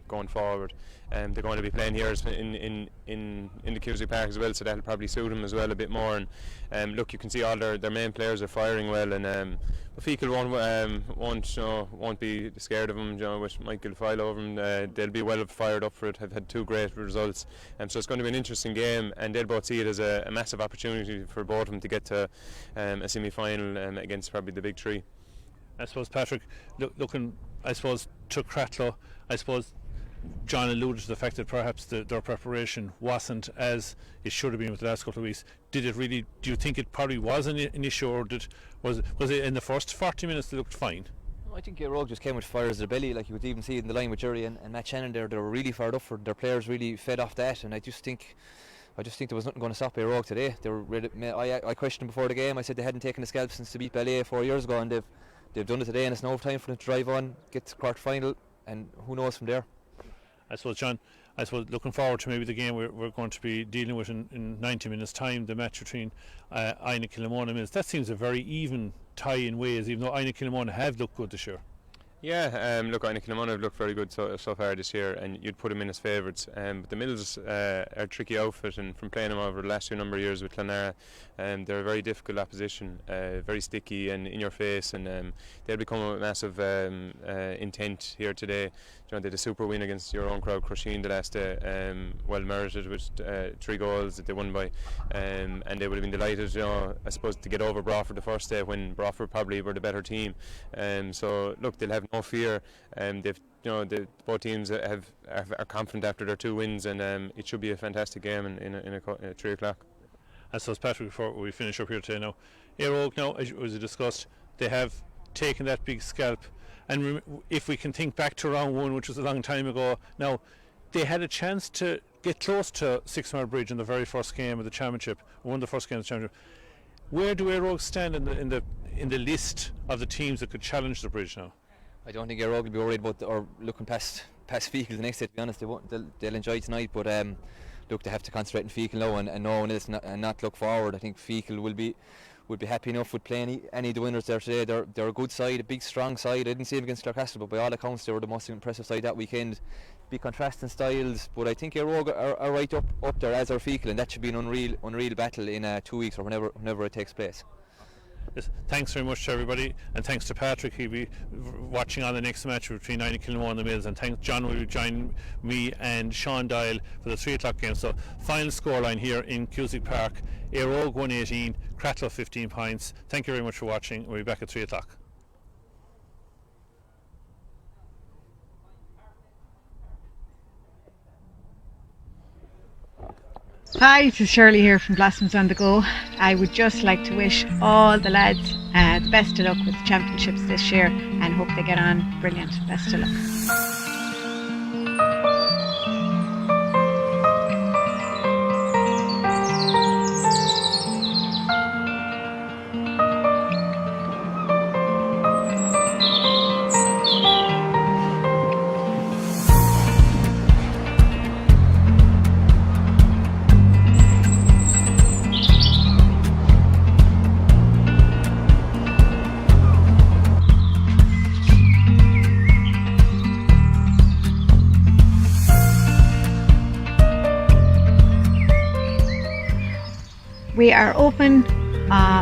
going forward. They're going to be playing here in the Cusack Park as well, so that'll probably suit them as well a bit more. And look, you can see all their main players are firing well, and Feakle won't be scared of them, with Michael File over them. They'll be well fired up for it, have had 2 great results, so it's going to be an interesting game, and they'll both see it as a massive opportunity for both of them to get to a semi-final against probably the big 3. I suppose, Patrick, looking I suppose to Cratloe, I suppose John alluded to the fact that perhaps their preparation wasn't as it should have been with the last couple of weeks. Did it really? Do you think it probably was an issue, or was it in the first 40 minutes they looked fine? I think ÉIRE Óg just came with fire as their belly. Like you could even see it in the line with Jerry and Matt Shannon there. They were really fired up for their players, really fed off that, and I just think there was nothing going to stop ÉIRE Óg today. They were really, I questioned them before the game. I said they hadn't taken the scalp since they beat Ballet 4 years ago, and they've done it today, and it's no time for them to drive on, get to quarter final, and who knows from there. I suppose, John, looking forward to maybe the game we're going to be dealing with in 90 minutes time, the match between Ina Kilmona and Mills. That seems a very even tie in ways, even though Ina Kilmona have looked good this year. Yeah, look, Ina Kilmona have looked very good so far this year, and you'd put them in as favourites. But the Mills are a tricky outfit, and from playing them over the last 2 number of years with Clonera, they're a very difficult opposition, very sticky and in your face, and they'll become a massive intent here today. They had a super win against your own crowd, Crusheen, the last day, well merited with 3 goals that they won by, and they would have been delighted, I suppose, to get over Broadford the first day when Broadford probably were the better team. So look, they'll have no fear. Both teams are confident after their 2 wins, and it should be a fantastic game in 3 o'clock. I suppose, Patrick, before we finish up here today now, ÉIRE Óg now, as we discussed, they have taken that big scalp. And if we can think back to round 1, which was a long time ago, now they had a chance to get close to 6 Mile Bridge in the very first game of the championship, won the first game of the championship. Where do ÉIRE Óg stand in the list of the teams that could challenge the bridge now? I don't think ÉIRE Óg will be worried about or looking past Feakle the next day. To be honest, they'll enjoy tonight, but look, they have to concentrate on Feakle now and no one else, and not look forward. I think Feakle will be happy enough with playing any of the winners there today. They're a good side, a big strong side. I didn't see them against Clare, but by all accounts they were the most impressive side that weekend. Big contrasting styles, but I think ÉIRE Óg are right up there, as are Feakle, and that should be an unreal battle in 2 weeks or whenever it takes place. Yes, thanks very much to everybody, and thanks to Patrick. He'll be watching on the next match between Ina Kilmona and the Mills, and thanks John will join me and Sean Dial for the 3 o'clock game. So final scoreline here in Cusack Park: ÉIRE Óg 118, Cratloe 15 points. Thank you very much for watching. We'll be back at 3 o'clock. Hi, this is Shirley here from Blossoms on the Go. I would just like to wish all the lads the best of luck with the championships this year, and hope they get on brilliant. Best of luck. we are open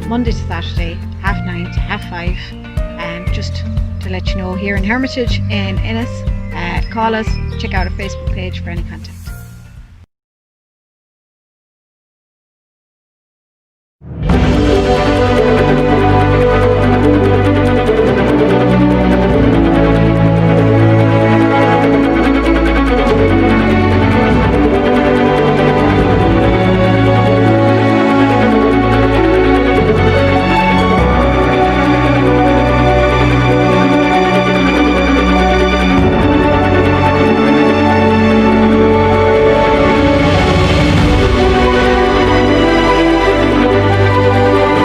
Monday to Saturday, 9:30 to 5:30. Just to let you know, here in Hermitage in Ennis. Call us, check out our Facebook page for any contact.